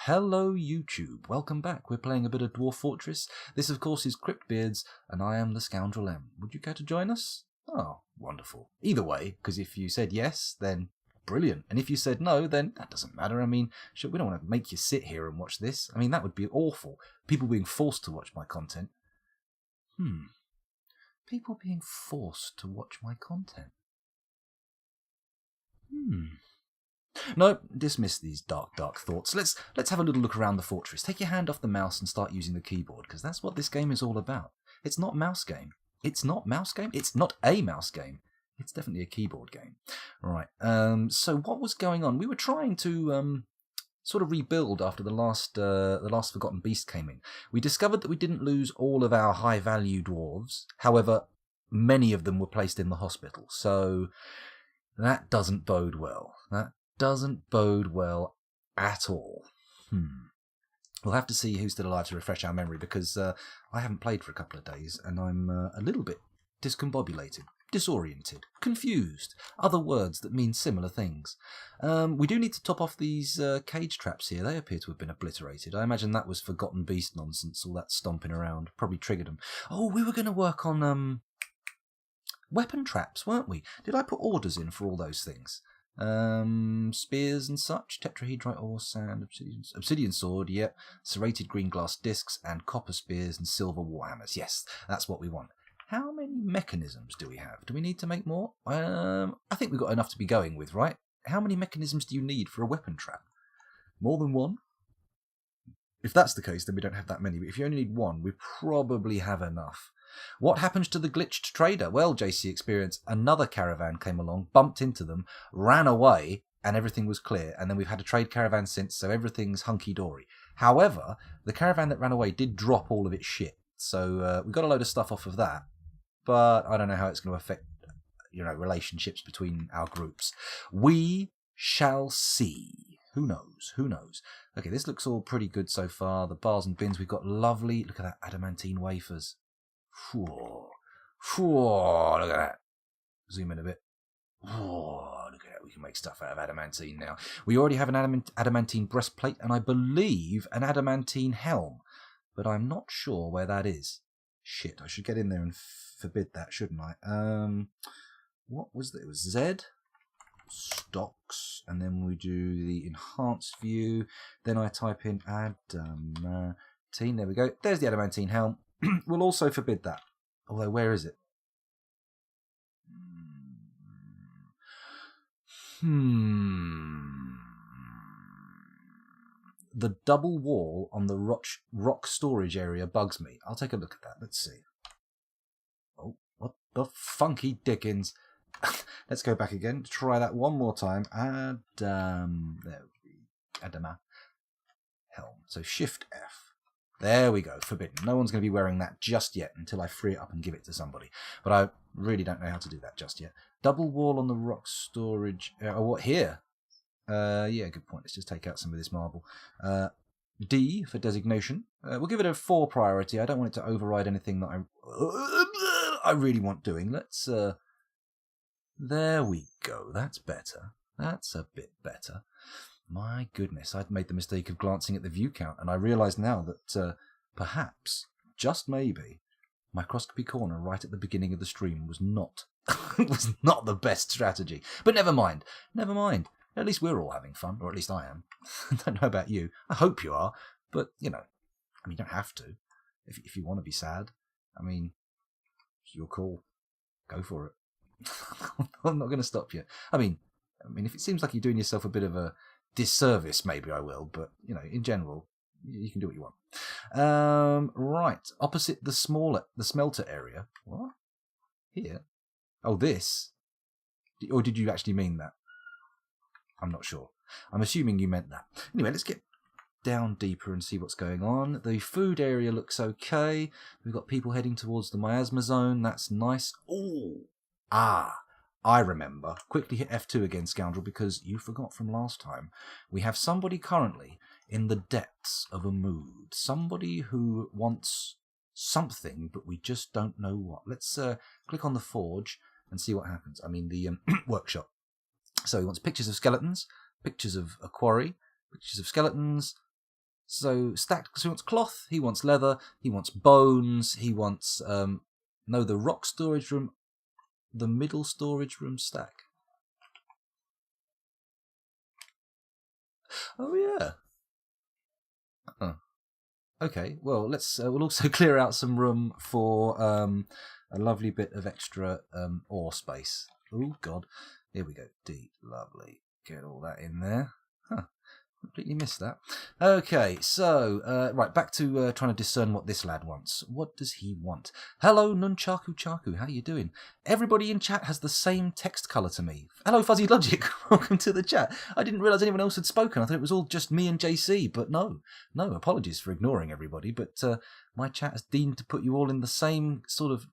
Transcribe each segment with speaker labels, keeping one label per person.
Speaker 1: Hello YouTube, welcome back. We're playing a bit of Dwarf Fortress. This of course is CRYPTBEARDS and I am the Scoundrel M. Would you care to join us? Oh, wonderful. Either way, because if you said yes, then brilliant. And if you said no, then that doesn't matter. I mean, sure, we don't want to make you sit here and watch this. I mean, that would be awful. People being forced to watch my content. People being forced to watch my content. No, dismiss these dark thoughts. Let's have a little look around the fortress. Take your hand off the mouse and start using the keyboard, because that's what this game is all about. It's not mouse game. It's not mouse game. It's not a mouse game. It's definitely a keyboard game. Right. So what was going on? We were trying to sort of rebuild after the last Forgotten Beast came in. We discovered that we didn't lose all of our high-value dwarves. However, many of them were placed in the hospital. So that doesn't bode well. That doesn't bode well at all. We'll have to see who's still alive to refresh our memory, because I haven't played for a couple of days and I'm a little bit discombobulated, disoriented, confused. Other words that mean similar things. We do need to top off these cage traps here. They appear to have been obliterated. I imagine that was Forgotten Beast nonsense, all that stomping around. Probably triggered them. Oh, we were going to work on weapon traps, weren't we? Did I put orders in for all those things? Spears and such, tetrahedrite ore, sand, obsidian sword, yep, serrated green glass discs, and copper spears and silver warhammers. Yes, that's what we want. How many mechanisms do we have? Do we need to make more? I think we've got enough to be going with, right? How many mechanisms do you need for a weapon trap? More than one? If that's the case, then we don't have that many. But if you only need one, we probably have enough. What happens to the glitched trader? Well, JC Experience, another caravan came along, bumped into them, ran away, and everything was clear. And then we've had a trade caravan since, so everything's hunky-dory. However, the caravan that ran away did drop all of its shit. So we got a load of stuff off of that. But I don't know how it's going to affect, relationships between our groups. We shall see. Who knows? Who knows? Okay, this looks all pretty good so far. The bars and bins, we've got lovely... Look at that, adamantine wafers. Whoa. Whoa, look at that. Zoom in a bit. Whoa, look at that. We can make stuff out of adamantine now. We already have an adamantine breastplate and I believe an adamantine helm. But I'm not sure where that is. Shit, I should get in there and forbid that, shouldn't I? What was that? It was Z. Stocks. And then we do the enhanced view. Then I type in adamantine. There we go. There's the adamantine helm. We'll also forbid that. Although, where is it? The double wall on the rock storage area bugs me. I'll take a look at that. Let's see. Oh, what the funky dickens. Let's go back again. Try that one more time. There we go. Adama. Helm. So Shift F. There we go, forbidden. No one's going to be wearing that just yet until I free it up and give it to somebody. But I really don't know how to do that just yet. Double wall on the rock storage. What, here? Yeah, good point. Let's just take out some of this marble. D for designation. We'll give it a 4 priority. I don't want it to override anything that I really want doing. Let's... There we go. That's better. That's a bit better. My goodness, I'd made the mistake of glancing at the view count, and I realise now that perhaps, just maybe, microscopy corner right at the beginning of the stream was not the best strategy. But never mind, never mind. At least we're all having fun, or at least I am. I don't know about you. I hope you are, but you don't have to. If you want to be sad, it's your call. Go for it. I'm not going to stop you. I mean, if it seems like you're doing yourself a bit of a disservice, maybe I will, but in general, you can do what you want. Right, opposite the smelter area. What? Here? Oh, this? Or did you actually mean that? I'm not sure. I'm assuming you meant that. Anyway, let's get down deeper and see what's going on. The food area looks okay. We've got people heading towards the miasma zone. That's nice. Oh, I remember. Quickly hit F2 again, Scoundrel, because you forgot from last time. We have somebody currently in the depths of a mood. Somebody who wants something, but we just don't know what. Let's click on the forge and see what happens. The workshop. So he wants pictures of skeletons, pictures of a quarry, pictures of skeletons, So stacked, so he wants cloth, he wants leather, he wants bones, he wants, no, the rock storage room, the middle storage room stack. Oh, yeah. Okay, well, let's, we'll also clear out some room for a lovely bit of extra ore space. Oh, God. Here we go. Deep, lovely. Get all that in there. Huh. Completely missed that. Okay, so, right, back to trying to discern what this lad wants. What does he want? Hello, Nunchaku Chaku, how you doing? Everybody in chat has the same text colour to me. Hello, Fuzzy Logic, welcome to the chat. I didn't realise anyone else had spoken. I thought it was all just me and JC, but no, apologies for ignoring everybody, but my chat has deemed to put you all in the same sort of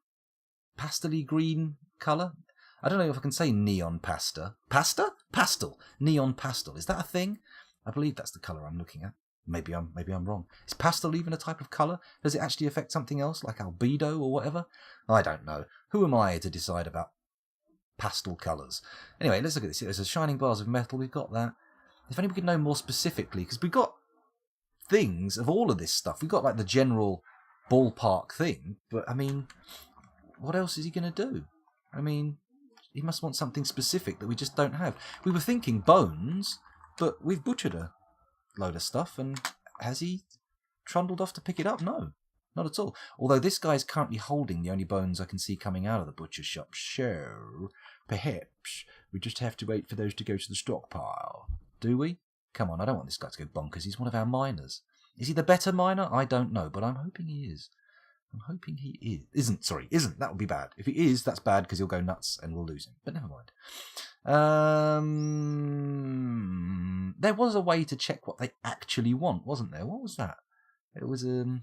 Speaker 1: pastel-y green colour. I don't know if I can say neon pasta. Pasta? Pastel. Neon pastel. Is that a thing? I believe that's the colour I'm looking at. Maybe I'm wrong. Is pastel even a type of colour? Does it actually affect something else, like albedo or whatever? I don't know. Who am I to decide about pastel colours? Anyway, let's look at this. There's a shining bars of metal. We've got that. If only we could know more specifically, because we've got things of all of this stuff. We've got like the general ballpark thing, but I mean, what else is he going to do? I mean, he must want something specific that we just don't have. We were thinking bones, but we've butchered a load of stuff, and has he trundled off to pick it up? No, not at all. Although this guy is currently holding the only bones I can see coming out of the butcher's shop. So, perhaps we just have to wait for those to go to the stockpile. Do we? Come on, I don't want this guy to go bonkers. He's one of our miners. Is he the better miner? I don't know, but I'm hoping he is. I'm hoping he is. Isn't. That would be bad. If he is, that's bad because he'll go nuts and we'll lose him. But never mind. There was a way to check what they actually want, wasn't there? What was that? It was yeah.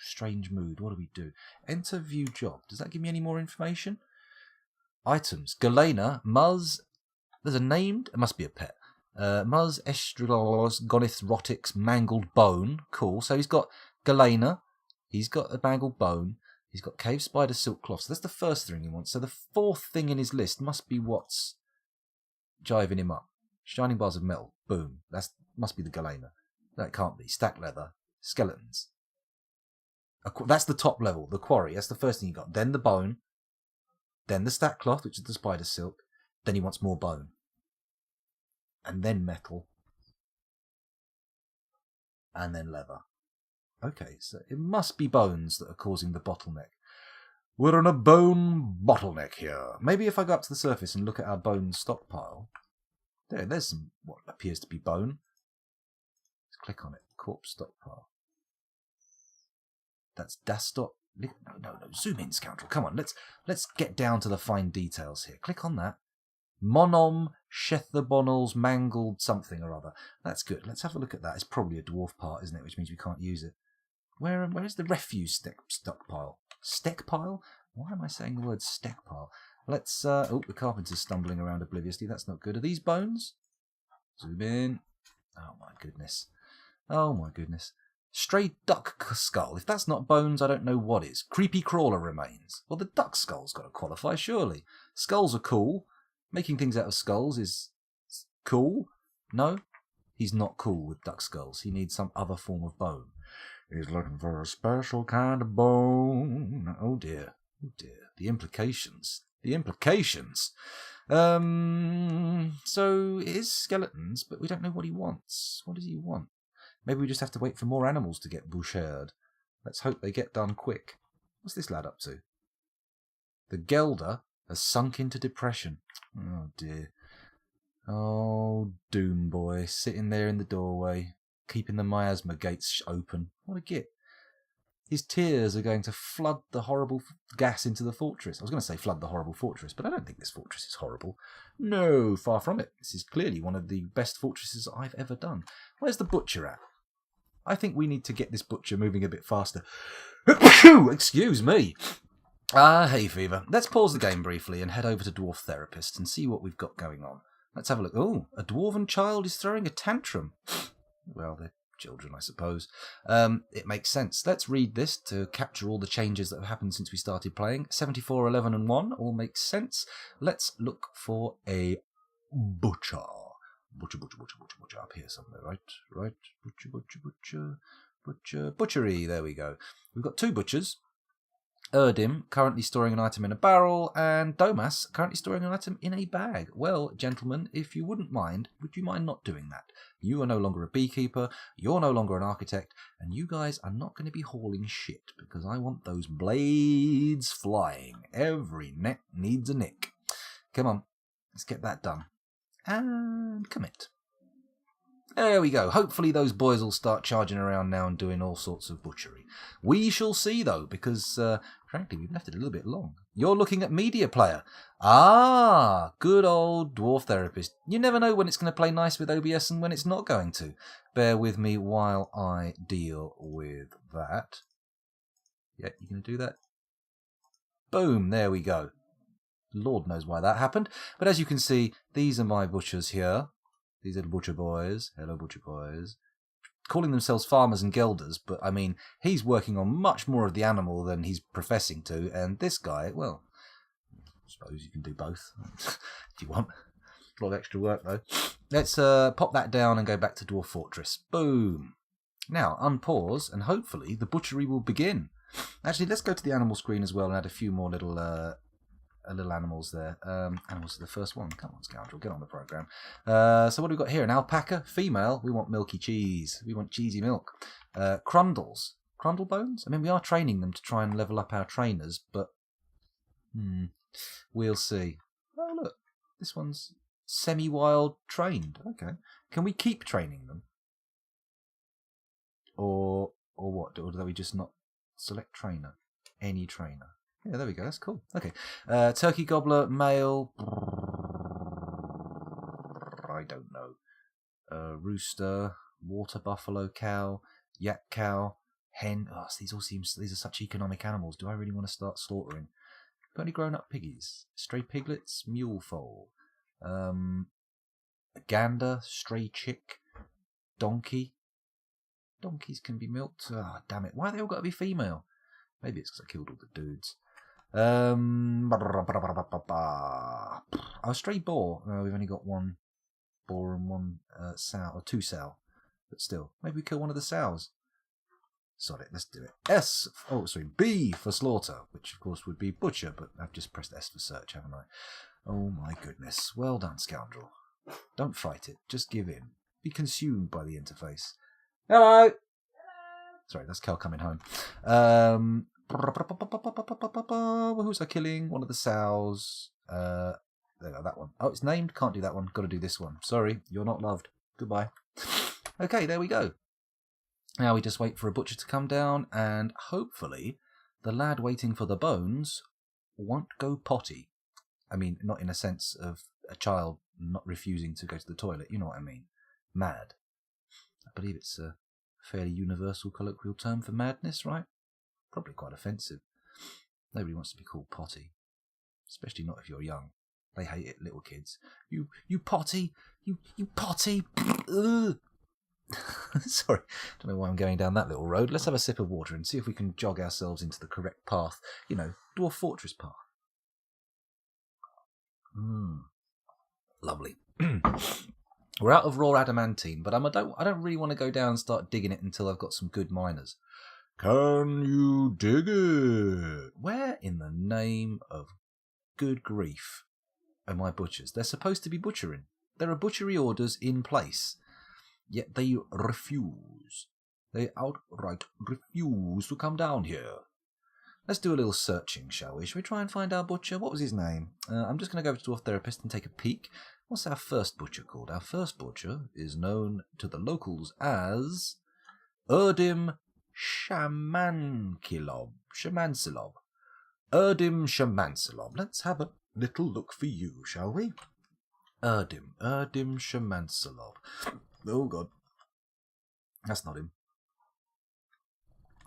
Speaker 1: Strange mood. What do we do? Enter view job. Does that give me any more information? Items. Galena, Muzz. There's a named. It must be a pet. Muzz, Estralos, Gonith, Rotix, Mangled Bone. Cool. So he's got Galena. He's got a mangled bone. He's got Cave Spider Silk Cloth. So that's the first thing he wants. So the fourth thing in his list must be what's jiving him up. Shining bars of metal. Boom. That must be the Galena. That can't be. Stack leather. Skeletons. That's the top level. The quarry. That's the first thing you got. Then the bone. Then the stack cloth, which is the spider silk. Then he wants more bone. And then metal. And then leather. Okay, so it must be bones that are causing the bottleneck. We're in a bone bottleneck here. Maybe if I go up to the surface and look at our bone stockpile. There's some what appears to be bone. Let's click on it. Corpse stockpile. That's Dastot. No. Zoom in, scoundrel. Come on, let's get down to the fine details here. Click on that. Monom Shethebonals mangled something or other. That's good. Let's have a look at that. It's probably a dwarf part, isn't it? Which means we can't use it. Where is the refuse stockpile? Steckpile? Why am I saying the word steckpile? Let's. The carpenter's stumbling around obliviously. That's not good. Are these bones? Zoom in. Oh my goodness. Stray duck skull. If that's not bones, I don't know what is. Creepy crawler remains. Well, the duck skull's got to qualify, surely. Skulls are cool. Making things out of skulls is cool. No, he's not cool with duck skulls. He needs some other form of bone. He's looking for a special kind of bone. Oh dear. The implications. So it is skeletons, but we don't know what he wants. What does he want? Maybe we just have to wait for more animals to get butchered. Let's hope they get done quick. What's this lad up to? The Gelder has sunk into depression. Oh dear. Oh, Doom Boy, sitting there in the doorway, keeping the miasma gates open. What a git. His tears are going to flood the horrible gas into the fortress. I was going to say flood the horrible fortress, but I don't think this fortress is horrible. No, far from it. This is clearly one of the best fortresses I've ever done. Where's the butcher at? I think we need to get this butcher moving a bit faster. Excuse me. Hay fever. Let's pause the game briefly and head over to Dwarf Therapist and see what we've got going on. Let's have a look. Oh, a dwarven child is throwing a tantrum. Well, they're children, I suppose. It makes sense. Let's read this to capture all the changes that have happened since we started playing. 74, 11 and 1 all makes sense. Let's look for a butcher. Butcher up here somewhere, right? Butchery, there we go. We've got 2 butchers. Erdim, currently storing an item in a barrel, and Domas, currently storing an item in a bag. Well, gentlemen, if you wouldn't mind, would you mind not doing that? You are no longer a beekeeper, you're no longer an architect, and you guys are not going to be hauling shit, because I want those blades flying. Every neck needs a nick. Come on, let's get that done. And commit. There we go. Hopefully those boys will start charging around now and doing all sorts of butchery. We shall see, though, because, frankly, we've left it a little bit long. You're looking at Media Player. Ah, good old Dwarf Therapist. You never know when it's going to play nice with OBS and when it's not going to. Bear with me while I deal with that. Yeah, you going to do that? Boom, there we go. Lord knows why that happened. But as you can see, these are my butchers here. These little butcher boys. Hello, butcher boys. Calling themselves farmers and gelders, but I mean, he's working on much more of the animal than he's professing to, and this guy, well, I suppose you can do both if you want. A lot of extra work, though. Let's pop that down and go back to Dwarf Fortress. Boom. Now, unpause, and hopefully the butchery will begin. Actually, let's go to the animal screen as well and add a few more little animals there. Animals are the first one. Come on, scoundrel, get on the program. So what have we got here? An alpaca, female. We want milky cheese. We want cheesy milk. Crundles. Crundle bones? I mean, we are training them to try and level up our trainers, but we'll see. Oh, look. This one's semi-wild trained. Okay. Can we keep training them? Or what? Or do we just not select trainer? Any trainer. Yeah, there we go. That's cool. Okay. Turkey gobbler, male. I don't know. Rooster, water buffalo cow, yak cow, hen. Oh, these are such economic animals. Do I really want to start slaughtering? Got any grown-up piggies? Stray piglets, mule foal, a gander, stray chick, donkey. Donkeys can be milked. Oh, damn it! Why have they all got to be female? Maybe it's because I killed all the dudes. A stray boar. No, we've only got 1 boar and 1 sow, or 2 sow. But still, maybe we kill one of the sows. Sod it, let's do it. B for slaughter, which of course would be butcher, but I've just pressed S for search, haven't I? Oh my goodness. Well done, scoundrel. Don't fight it, just give in. Be consumed by the interface. Hello! Sorry, that's Cal coming home. Who's I killing? One of the sows. There we go, that one. Oh, it's named. Can't do that one. Got to do this one. Sorry, you're not loved. Goodbye. Okay, there we go. Now we just wait for a butcher to come down, and hopefully the lad waiting for the bones won't go potty. I mean, not in a sense of a child not refusing to go to the toilet. You know what I mean. Mad. I believe it's a fairly universal colloquial term for madness, right? Probably quite offensive. Nobody wants to be called potty. Especially not if you're young. They hate it, little kids. You potty! You potty! Sorry, don't know why I'm going down that little road. Let's have a sip of water and see if we can jog ourselves into the correct path. You know, Dwarf Fortress path. Lovely. We're out of raw adamantine, but I don't really want to go down and start digging it until I've got some good miners. Can you dig it? Where in the name of good grief are my butchers? They're supposed to be butchering. There are butchery orders in place, yet they refuse. They outright refuse to come down here. Let's do a little searching, shall we? Shall we try and find our butcher? What was his name? I'm just going to go over to Dwarf Therapist and take a peek. What's our first butcher called? Our first butcher is known to the locals as Erdim Shamansilov. Erdim Shamansilov. Let's have a little look for you, shall we? Erdim Shamansilov. Oh, God. That's not him.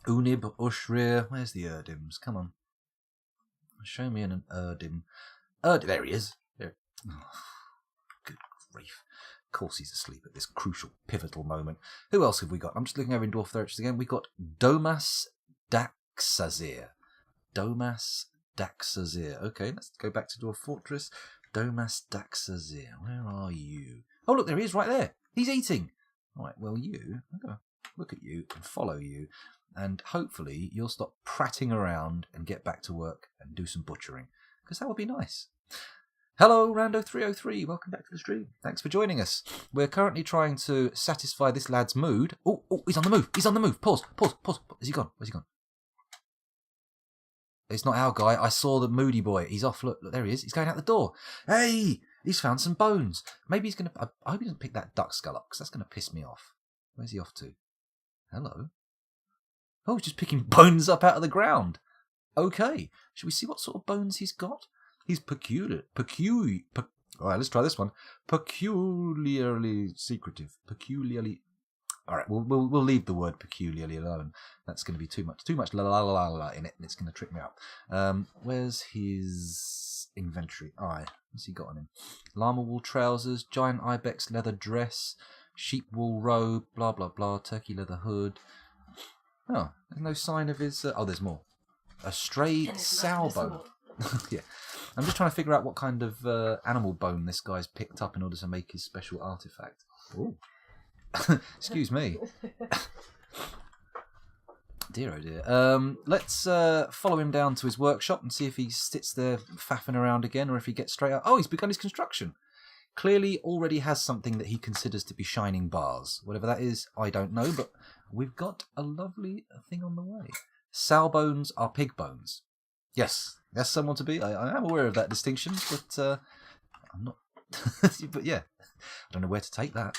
Speaker 1: Unib, Ushrir. Where's the Erdims? Come on. Show me an Erdim. There he is. There. Oh, good grief. Of course he's asleep at this crucial, pivotal moment. Who else have we got? I'm just looking over in Dwarf Therapist again. We've got Domas Daxazir. Domas Daxazir. Okay, let's go back to Dwarf Fortress. Domas Daxazir. Where are you? Oh, look, there he is right there. He's eating. Right, well, I'm going to look at you and follow you, and hopefully you'll stop prattling around and get back to work and do some butchering, because that would be nice. Hello, Rando303. Welcome back to the stream. Thanks for joining us. We're currently trying to satisfy this lad's mood. Oh, he's on the move. He's on the move. Pause. Is he gone? Where's he gone? It's not our guy. I saw the moody boy. He's off. Look, there he is. He's going out the door. Hey, he's found some bones. Maybe he's going to... I hope he doesn't pick that duck skull up, because that's going to piss me off. Where's he off to? Hello? Oh, he's just picking bones up out of the ground. Okay. Should we see what sort of bones he's got? He's peculiar. All right, let's try this one. Peculiarly secretive. Peculiarly... All right, we'll leave the word peculiarly alone. That's going to be too much la la la la in it, and it's going to trick me out. Where's his inventory? All right, what's he got on him? Llama wool trousers, giant ibex leather dress, sheep wool robe, blah blah blah, turkey leather hood. Oh, there's no sign of his... oh, there's more. A stray sow bone. Yeah. I'm just trying to figure out what kind of animal bone this guy's picked up in order to make his special artifact. Ooh. Excuse me. Dear oh dear. Let's follow him down to his workshop and see if he sits there faffing around again, or if he gets straight out. Oh, he's begun his construction. Clearly already has something that he considers to be shining bars. Whatever that is, I don't know, but we've got a lovely thing on the way. Sow bones are pig bones. Yes, that's someone to be. I am aware of that distinction, but I'm not... but yeah, I don't know where to take that.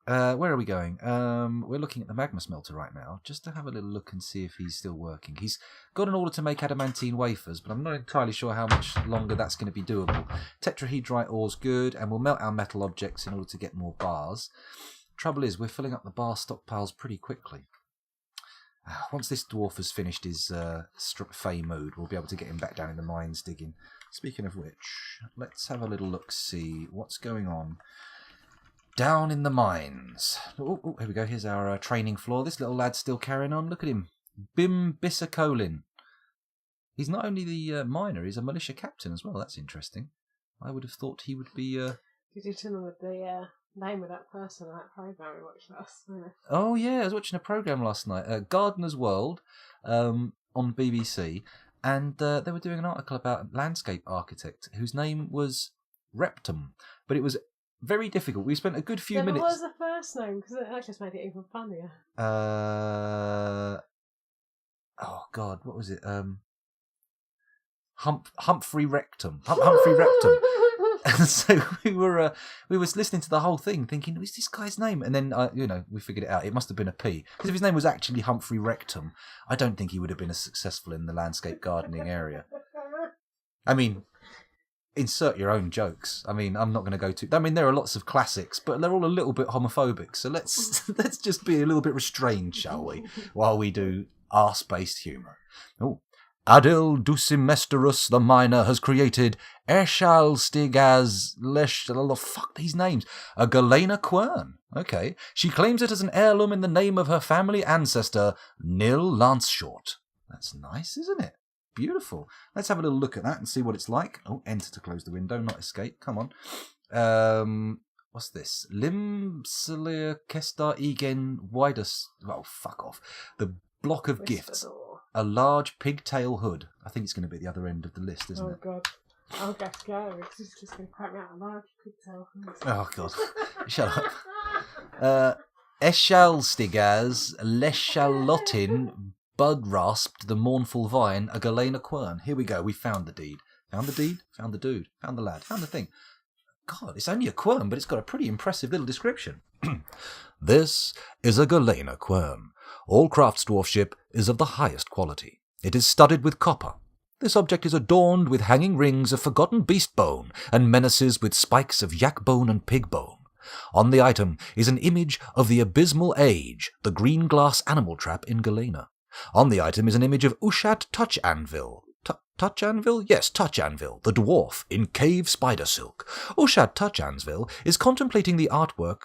Speaker 1: Where are we going? We're looking at the magma smelter right now, just to have a little look and see if he's still working. He's got an order to make adamantine wafers, but I'm not entirely sure how much longer that's going to be doable. Tetrahedrite ore's good, and we'll melt our metal objects in order to get more bars. Trouble is, we're filling up the bar stockpiles pretty quickly. Once this dwarf has finished his fey mood, we'll be able to get him back down in the mines digging. Speaking of which, let's have a little look-see what's going on down in the mines. Oh, here we go. Here's our training floor. This little lad's still carrying on. Look at him. Bim Bisakolin. He's not only the miner, he's a militia captain as well. That's interesting. I would have thought he would be...
Speaker 2: Did you tell him the name of that person in that program we watched last night?
Speaker 1: Oh, yeah. I was watching a program last night. Gardener's World on BBC. And they were doing an article about a landscape architect whose name was Reptum. But it was... very difficult. We spent a good few minutes...
Speaker 2: What was the first name? Because that just made it even funnier.
Speaker 1: Oh, God, what was it? Humphrey Rectum. Humphrey Rectum. And so we were listening to the whole thing thinking, is this guy's name? And then, we figured it out. It must have been a P. Because if his name was actually Humphrey Rectum, I don't think he would have been as successful in the landscape gardening area. I mean... insert your own jokes. I mean, I'm not going to go to... I mean, there are lots of classics, but they're all a little bit homophobic. So let's just be a little bit restrained, shall we? While we do arse-based humour. Oh. Adil Dusimesterus the miner has created Eshalstigaz Lesh... fuck these names. A Galena quern. Okay. She claims it as an heirloom in the name of her family ancestor, Nil Lanceshort. That's nice, isn't it? Beautiful. Let's have a little look at that and see what it's like. Oh, enter to close the window, not escape. Come on. What's this? Limsalir Kestar Igen Widus. Oh, fuck off. The block of gifts. A large pigtail hood. I think it's going to be at the other end of the list, isn't it?
Speaker 2: Oh, God. I'll get scared because it's just going to crack me out a large pigtail hood.
Speaker 1: Oh, God. Shut up. Eshalstigaz Leshalotin Bud rasped the mournful vine, a Galena quern. Here we go. We found the deed. Found the deed? Found the dude. Found the lad. Found the thing. God, it's only a quern, but it's got a pretty impressive little description. This is a Galena quern. All crafts dwarfship is of the highest quality. It is studded with copper. This object is adorned with hanging rings of forgotten beast bone and menaces with spikes of yak bone and pig bone. On the item is an image of the abysmal age, the green glass animal trap in Galena. On the item is an image of Ushat Touch Anvil. Touch Anvil? Yes, Touch Anvil, the dwarf, in cave spider silk. Ushat Touch Anvil is contemplating the artwork...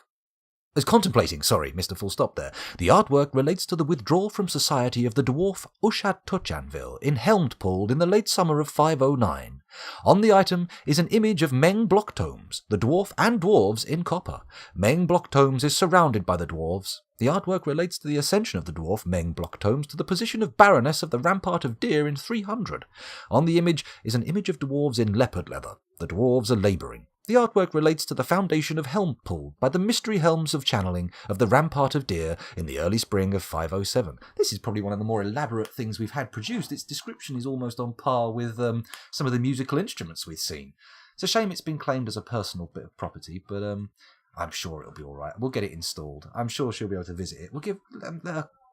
Speaker 1: Mr. Full Stop there. The artwork relates to the withdrawal from society of the dwarf Ushat Touch Anvil in Helmtpool in the late summer of 509. On the item is an image of Meng block tomes, the dwarf and dwarves in copper. Meng block tomes is surrounded by the dwarves. The artwork relates to the ascension of the dwarf Meng block tomes to the position of Baroness of the Rampart of Deer in 300. On the image is an image of dwarves in leopard leather. The dwarves are labouring. The artwork relates to the foundation of helm pulled by the mystery helms of channeling of the Rampart of Deer in the early spring of 507. This is probably one of the more elaborate things we've had produced. Its description is almost on par with some of the musical instruments we've seen. It's a shame it's been claimed as a personal bit of property, but I'm sure it'll be all right. We'll get it installed. I'm sure she'll be able to visit it. We'll give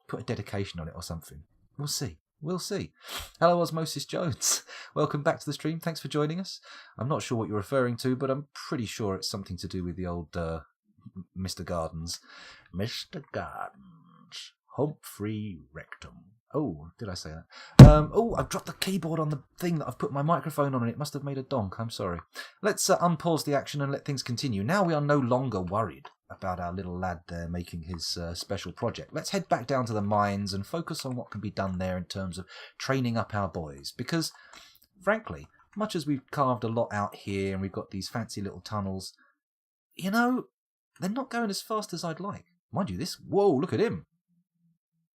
Speaker 1: put a dedication on it or something. We'll see. We'll see. Hello, Osmosis Jones. Welcome back to the stream. Thanks for joining us. I'm not sure what you're referring to, but I'm pretty sure it's something to do with the old Mr. Gardens. Mr. Gardens. Humphrey Rectum. Oh, did I say that? I've dropped the keyboard on the thing that I've put my microphone on and it must have made a donk. I'm sorry. Let's unpause the action and let things continue. Now we are no longer worried about our little lad there making his special project. Let's head back down to the mines and focus on what can be done there in terms of training up our boys. Because, frankly, much as we've carved a lot out here and we've got these fancy little tunnels, you know, they're not going as fast as I'd like. Mind you, whoa, look at him.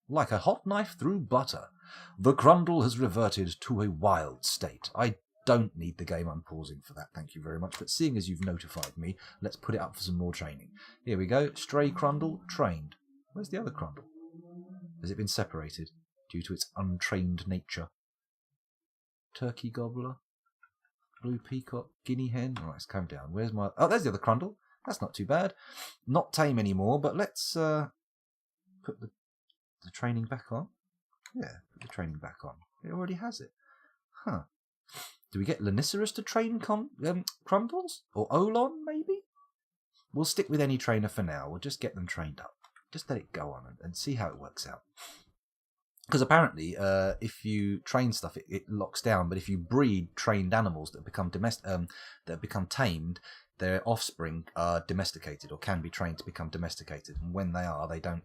Speaker 1: Like a hot knife through butter. The Crundle has reverted to a wild state. I don't need the game unpausing for that, thank you very much. But seeing as you've notified me, let's put it up for some more training. Here we go. Stray Crundle, trained. Where's the other Crundle? Has it been separated due to its untrained nature? Turkey Gobbler, Blue Peacock, Guinea Hen. All right, let's calm down. Where's my... Oh, there's the other Crundle. That's not too bad. Not tame anymore, but let's put the training back on. Yeah, put the training back on. It already has it. Huh. Do we get Lanicerus to train Crundles? Or Olon, maybe? We'll stick with any trainer for now. We'll just get them trained up. Just let it go on and see how it works out. Because apparently, if you train stuff, it locks down. But if you breed trained animals that become tamed, their offspring are domesticated or can be trained to become domesticated. And when they are, they don't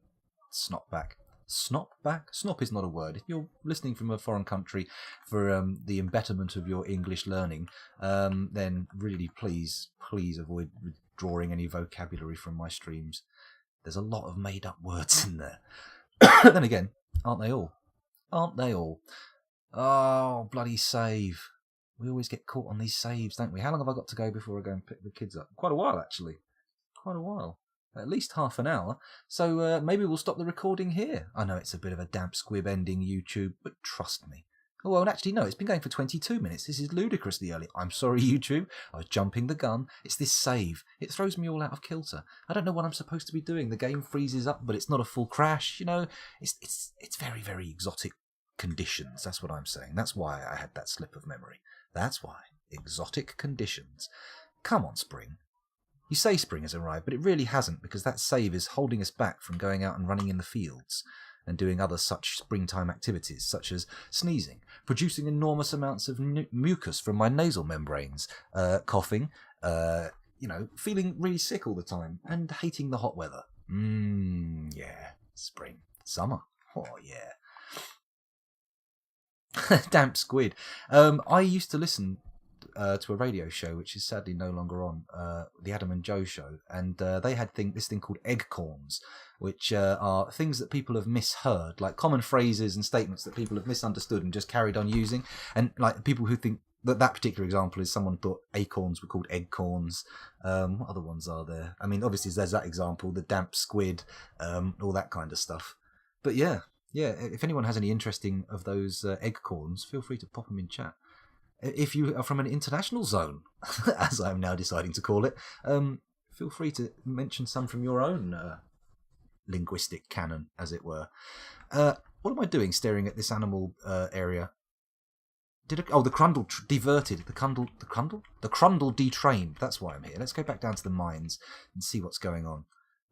Speaker 1: snop back. Snop back? Snop is not a word. If you're listening from a foreign country for the embetterment of your English learning, then really please avoid withdrawing any vocabulary from my streams. There's a lot of made-up words in there. Then again, aren't they all? Aren't they all? Oh, bloody save. We always get caught on these saves, don't we? How long have I got to go before I go and pick the kids up? Quite a while, actually. Quite a while. At least half an hour. So maybe we'll stop the recording here. I know it's a bit of a damp squib ending, YouTube, but trust me. Oh, well, actually, no, it's been going for 22 minutes. This is ludicrously early. I'm sorry, YouTube. I was jumping the gun. It's this save. It throws me all out of kilter. I don't know what I'm supposed to be doing. The game freezes up, but it's not a full crash. You know, it's very, very exotic conditions. That's what I'm saying. That's why I had that slip of memory. That's why. Exotic conditions. Come on, Spring. You say spring has arrived, but it really hasn't, because that save is holding us back from going out and running in the fields and doing other such springtime activities, such as sneezing, producing enormous amounts of mucus from my nasal membranes, coughing, feeling really sick all the time, and hating the hot weather. Yeah, spring, summer, oh yeah. Damp squid. I used to listen to a radio show which is sadly no longer on, the Adam and Joe show, and they had this thing called egg corns, which are things that people have misheard, like common phrases and statements that people have misunderstood and just carried on using, and like people who think that particular example is someone thought acorns were called egg corns. What other ones are there? I mean, obviously there's that example, the damp squid, all that kind of stuff. But yeah, if anyone has any interesting of those egg corns, feel free to pop them in chat. If you are from an international zone, as I'm now deciding to call it, feel free to mention some from your own linguistic canon, as it were. What am I doing staring at this animal area? The Crundle diverted. The Crundle detrained. That's why I'm here. Let's go back down to the mines and see what's going on.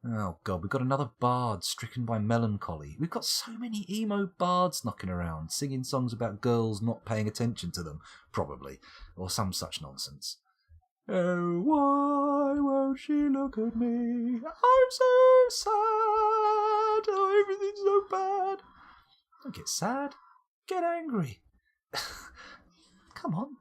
Speaker 1: Oh, God, we've got another bard stricken by melancholy. We've got so many emo bards knocking around, singing songs about girls not paying attention to them, probably, or some such nonsense. Oh, why won't she look at me? I'm so sad. Oh, everything's so bad. Don't get sad. Get angry. Come on.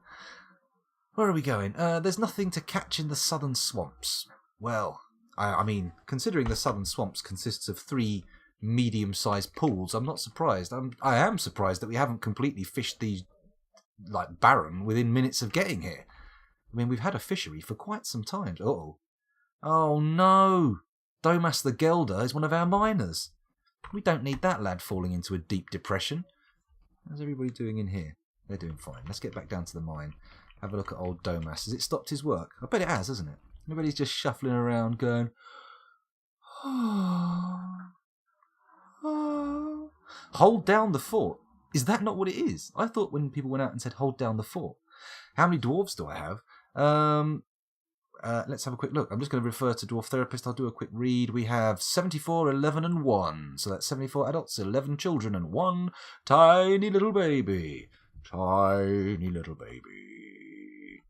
Speaker 1: Where are we going? There's nothing to catch in the southern swamps. Well, I mean, considering the southern swamps consists of 3 medium-sized pools, I'm not surprised. I am surprised that we haven't completely fished these, like, barren within minutes of getting here. I mean, we've had a fishery for quite some time. Uh-oh. Oh, no! Domas the Gelder is one of our miners. We don't need that lad falling into a deep depression. How's everybody doing in here? They're doing fine. Let's get back down to the mine. Have a look at old Domas. Has it stopped his work? I bet it has, hasn't it? Everybody's just shuffling around going... Hold down the fort. Is that not what it is? I thought when people went out and said hold down the fort. How many dwarves do I have? Let's have a quick look. I'm just going to refer to Dwarf Therapist. I'll do a quick read. We have 74, 11 and 1. So that's 74 adults, 11 children and 1 tiny little baby. Tiny little baby.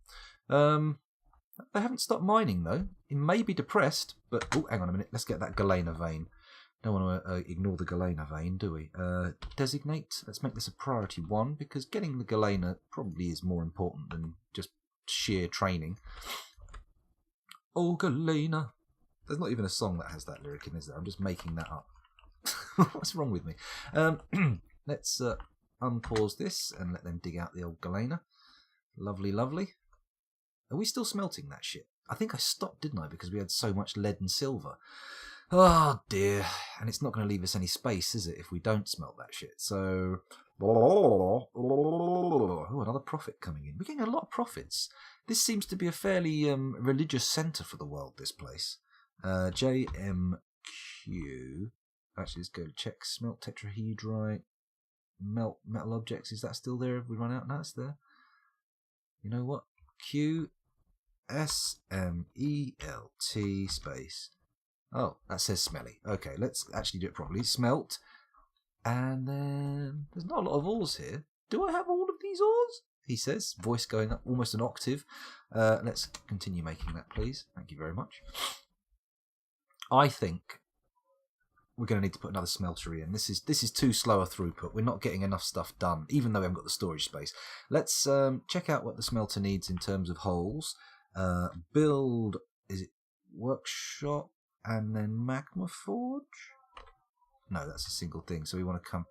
Speaker 1: They haven't stopped mining though. It may be depressed, but... Oh, hang on a minute. Let's get that Galena vein. Don't want to ignore the Galena vein, do we? Designate. Let's make this a priority 1, because getting the Galena probably is more important than just sheer training. Oh, Galena. There's not even a song that has that lyric in, is there? I'm just making that up. What's wrong with me? Let's unpause this and let them dig out the old Galena. Lovely, lovely. Are we still smelting that shit? I think I stopped, didn't I? Because we had so much lead and silver. Oh, dear. And it's not going to leave us any space, is it, if we don't smelt that shit? So... Oh, another profit coming in. We're getting a lot of profits. This seems to be a fairly religious centre for the world, this place. JMQ. Actually, let's go check. Smelt tetrahedrite. Melt metal objects. Is that still there? Have we run out? No, it's there. You know what? QSMELT space. Oh, that says smelly. Okay, let's actually do it properly. Smelt. And then there's not a lot of ores here. Do I have all of these ores? He says, voice going up almost an octave. Let's continue making that, please. Thank you very much. I think we're going to need to put another smeltery in. This is too slow a throughput. We're not getting enough stuff done, even though we haven't got the storage space. Let's check out what the smelter needs in terms of holes. Build, is it workshop and then magma forge? No, that's a single thing. So we want to come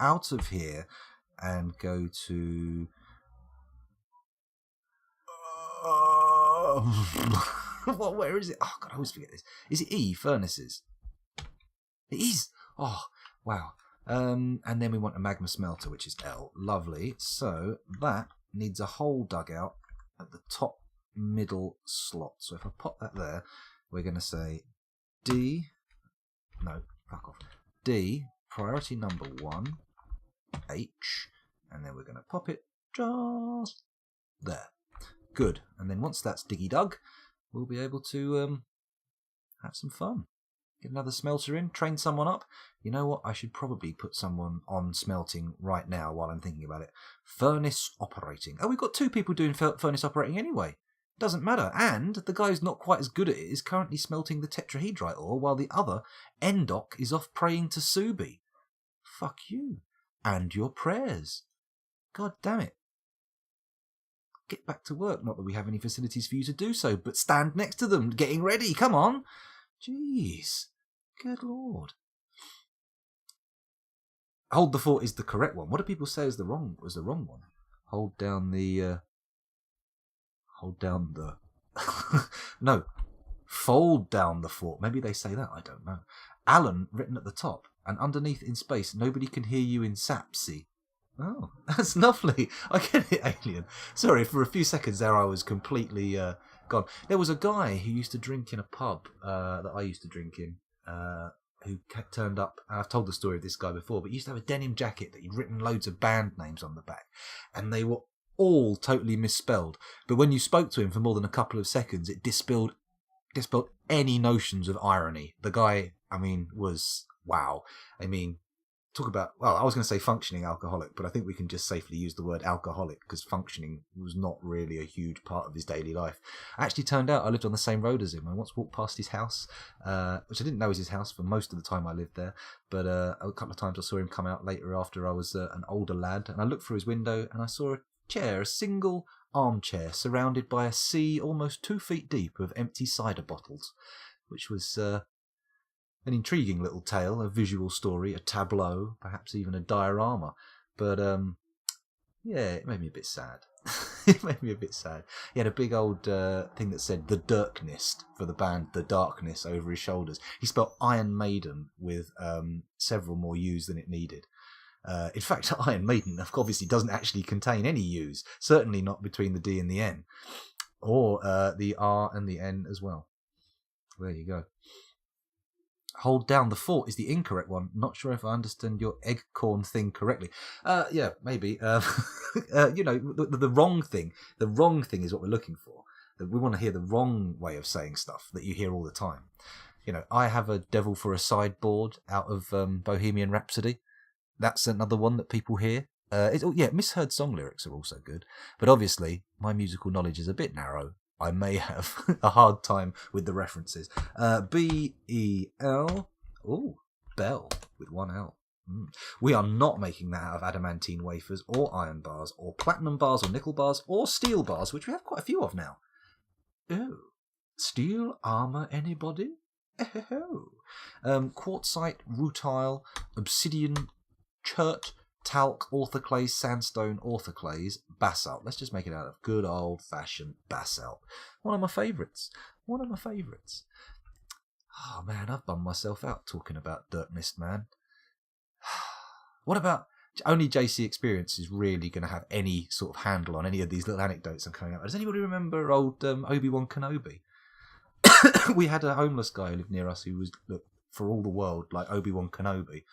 Speaker 1: out of here and go to... where is it? Oh, God, I always forget this. Is it E, furnaces? It is! Oh, wow. And then we want a magma smelter, which is L. Lovely. So that needs a hole dug out at the top middle slot. So if I pop that there, we're going to say D... No, fuck off. D, priority number 1, H, and then we're going to pop it just there. Good. And then once that's diggy dug, we'll be able to have some fun. Get another smelter in, train someone up. You know what? I should probably put someone on smelting right now while I'm thinking about it. Furnace operating. Oh, we've got 2 people doing furnace operating anyway. Doesn't matter. And the guy who's not quite as good at it is currently smelting the tetrahedrite ore, while the other, Endok, is off praying to Subi. Fuck you. And your prayers. God damn it. Get back to work. Not that we have any facilities for you to do so, but stand next to them, getting ready. Come on. Jeez. Good Lord. Hold the fort is the correct one. What do people say is the wrong one? Hold down the... no, fold down the fort. Maybe they say that, I don't know. Alan written at the top, and underneath in space, nobody can hear you in Sapsy. Oh, that's lovely. I get it, Alien. Sorry, for a few seconds there I was completely gone. There was a guy who used to drink in a pub that I used to drink in, who turned up, and I've told the story of this guy before, but he used to have a denim jacket that he'd written loads of band names on the back, and they were all totally misspelled, but when you spoke to him for more than a couple of seconds, it dispelled any notions of irony. The guy, I mean, was wow. I mean, talk about, well, I was going to say functioning alcoholic, but I think we can just safely use the word alcoholic, because functioning was not really a huge part of his daily life. Actually turned out I lived on the same road as him. I once walked past his house, which I didn't know was his house for most of the time I lived there, but a couple of times I saw him come out later after I was an older lad, and I looked through his window and I saw a chair, a single armchair surrounded by a sea almost 2 feet deep of empty cider bottles, which was an intriguing little tale, a visual story, a tableau, perhaps even a diorama. But yeah, it made me a bit sad. It made me a bit sad. He had a big old thing that said The Dirknist for the band The Darkness over his shoulders. He spelled Iron Maiden with several more U's than it needed. In fact, Iron Maiden obviously doesn't actually contain any U's, certainly not between the D and the N, or the R and the N as well. There you go. Hold down the fort is the incorrect one. Not sure if I understand your egg corn thing correctly. Yeah, maybe. You know, the wrong thing. The wrong thing is what we're looking for. We want to hear the wrong way of saying stuff that you hear all the time. You know, I have a devil for a sideboard out of Bohemian Rhapsody. That's another one that people hear. Misheard song lyrics are also good. But obviously, my musical knowledge is a bit narrow. I may have a hard time with the references. B-E-L. Ooh, Bell with one L. We are not making that out of adamantine wafers or iron bars or platinum bars or nickel bars or steel bars, which we have quite a few of now. Oh, steel armour, anybody? Oh. Quartzite, rutile, obsidian, chert, talc, orthoclase, sandstone, orthoclase, basalt. Let's just make it out of good old-fashioned basalt. One of my favourites. One of my favourites. Oh, man, I've bummed myself out talking about Dirknist, man. What about... Only JC Experience is really going to have any sort of handle on any of these little anecdotes I'm coming up with. Does anybody remember old Obi-Wan Kenobi? We had a homeless guy who lived near us who was, look, for all the world, like Obi-Wan Kenobi.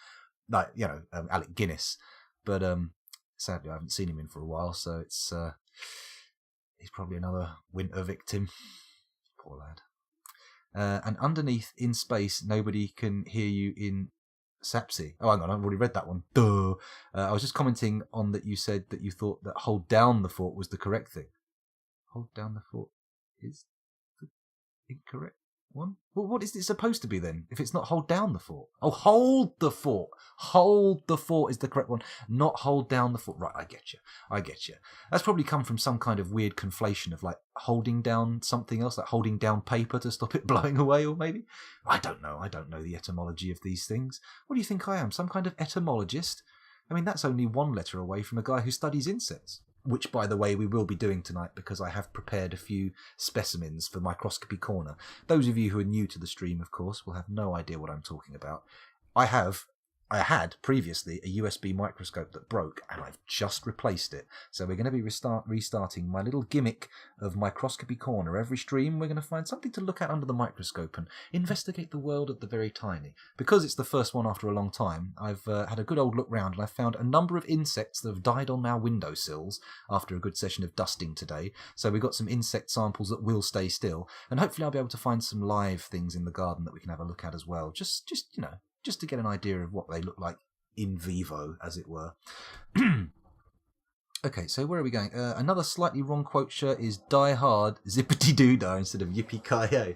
Speaker 1: Like, you know, Alec Guinness. But sadly, I haven't seen him in for a while, so it's he's probably another winter victim. Poor lad. And underneath, in space, nobody can hear you in Sapsi. Oh, hang on, I've already read that one. Duh. I was just commenting on that you said that you thought that hold down the fort was the correct thing. Hold down the fort is the incorrect one? Well, what is it supposed to be then, if it's not hold down the fort? Oh, hold the fort. Hold the fort is the correct one, not hold down the fort. Right, I get you. That's probably come from some kind of weird conflation of like holding down something else, like holding down paper to stop it blowing away, or maybe? I don't know the etymology of these things. What do you think I am, some kind of etymologist? I mean, that's only one letter away from a guy who studies insects. Which, by the way, we will be doing tonight because I have prepared a few specimens for Microscopy Corner. Those of you who are new to the stream, of course, will have no idea what I'm talking about. I had previously a USB microscope that broke, and I've just replaced it. So we're going to be restarting my little gimmick of Microscopy Corner. Every stream, we're going to find something to look at under the microscope and investigate the world of the very tiny. Because it's the first one after a long time, I've had a good old look round, and I've found a number of insects that have died on our windowsills after a good session of dusting today. So we've got some insect samples that will stay still, and hopefully I'll be able to find some live things in the garden that we can have a look at as well. Just to get an idea of what they look like in vivo, as it were. Okay, so where are we going? Another slightly wrong quote shirt is Die Hard, Zippity Doodah instead of Yippee Ki-Yay.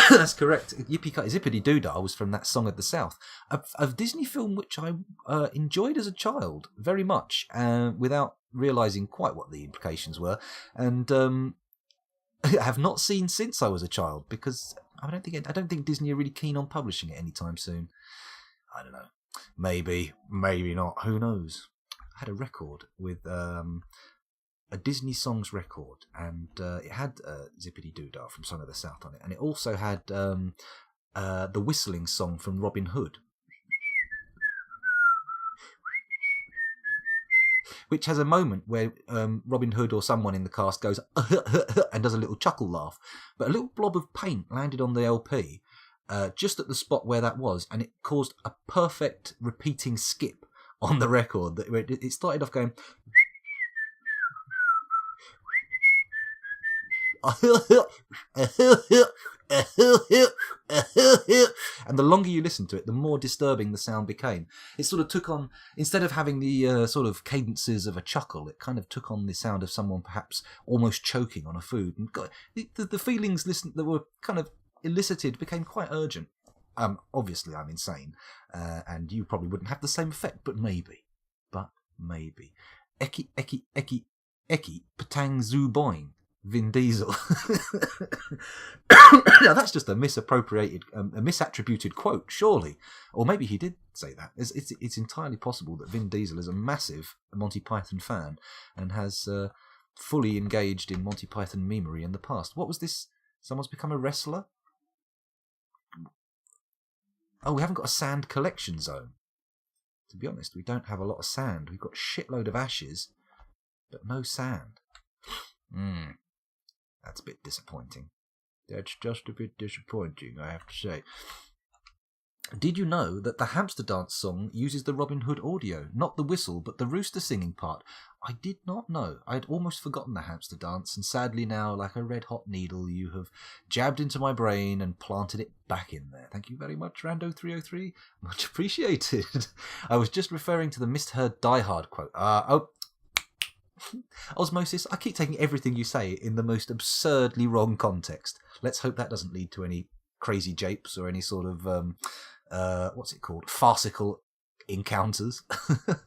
Speaker 1: That's correct. Zippity Doodah was from That Song of the South, a Disney film which I enjoyed as a child very much, without realising quite what the implications were, and I have not seen since I was a child because I don't think Disney are really keen on publishing it anytime soon. I don't know. Maybe not. Who knows? I had a record with a Disney songs record, and it had Zippity Doodah from Song of the South on it, and it also had the whistling song from Robin Hood, which has a moment where Robin Hood or someone in the cast goes and does a little chuckle laugh, but a little blob of paint landed on the LP just at the spot where that was, and it caused a perfect repeating skip on the record. It started off going and the longer you listen to it, the more disturbing the sound became. It sort of took on, instead of having the sort of cadences of a chuckle, it kind of took on the sound of someone perhaps almost choking on a food. And the feelings that were kind of elicited became quite urgent. Obviously I'm insane, and you probably wouldn't have the same effect, but maybe. Eki, eki, eki, Eki Patang Zu Boing. Vin Diesel. Now that's just a misappropriated, a misattributed quote, surely. Or maybe he did say that. It's entirely possible that Vin Diesel is a massive Monty Python fan and has fully engaged in Monty Python memery in the past. What was this? Someone's become a wrestler? Oh, we haven't got a sand collection zone. To be honest, we don't have a lot of sand. We've got a shitload of ashes, but no sand. That's a bit disappointing. That's just a bit disappointing, I have to say. Did you know that the Hamster Dance song uses the Robin Hood audio? Not the whistle, but the rooster singing part. I did not know. I'd almost forgotten the Hamster Dance, and sadly now, like a red-hot needle, you have jabbed into my brain and planted it back in there. Thank you very much, Rando303. Much appreciated. I was just referring to the misheard Die Hard quote. Osmosis, I keep taking everything you say in the most absurdly wrong context. Let's hope that doesn't lead to any crazy japes or any sort of, what's it called? Farcical encounters.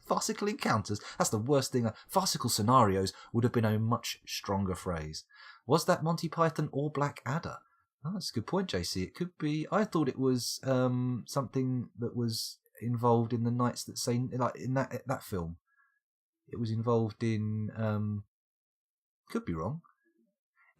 Speaker 1: Farcical encounters? That's the worst thing. Farcical scenarios would have been a much stronger phrase. Was that Monty Python or Blackadder? Oh, that's a good point, JC. It could be. I thought it was something that was involved in the Knights That Say, like in that film. It was involved in, could be wrong.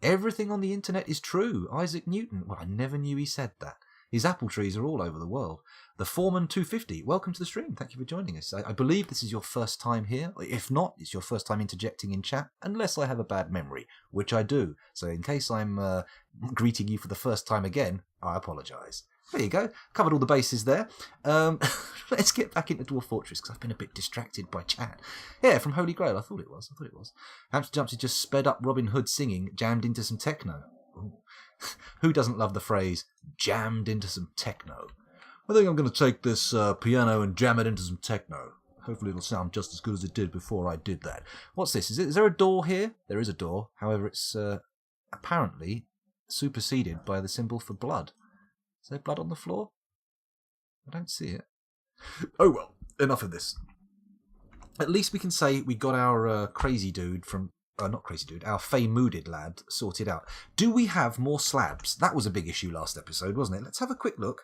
Speaker 1: Everything on the internet is true. Isaac Newton. Well, I never knew he said that. His apple trees are all over the world. The Foreman 250. Welcome to the stream. Thank you for joining us. I believe this is your first time here. If not, it's your first time interjecting in chat, unless I have a bad memory, which I do. So in case I'm greeting you for the first time again, I apologise. There you go. Covered all the bases there. Let's get back into Dwarf Fortress, because I've been a bit distracted by chat. Yeah, from Holy Grail. I thought it was. Hamster Jumps just sped up Robin Hood singing, jammed into some techno. Ooh. Who doesn't love the phrase, jammed into some techno? I think I'm going to take this piano and jam it into some techno. Hopefully it'll sound just as good as it did before I did that. What's this? Is there a door here? There is a door. However, it's apparently superseded by the symbol for blood. Is there blood on the floor? I don't see it. Oh well, enough of this. At least we can say we got our crazy dude from... not crazy dude, our Fey-mooded lad sorted out. Do we have more slabs? That was a big issue last episode, wasn't it? Let's have a quick look.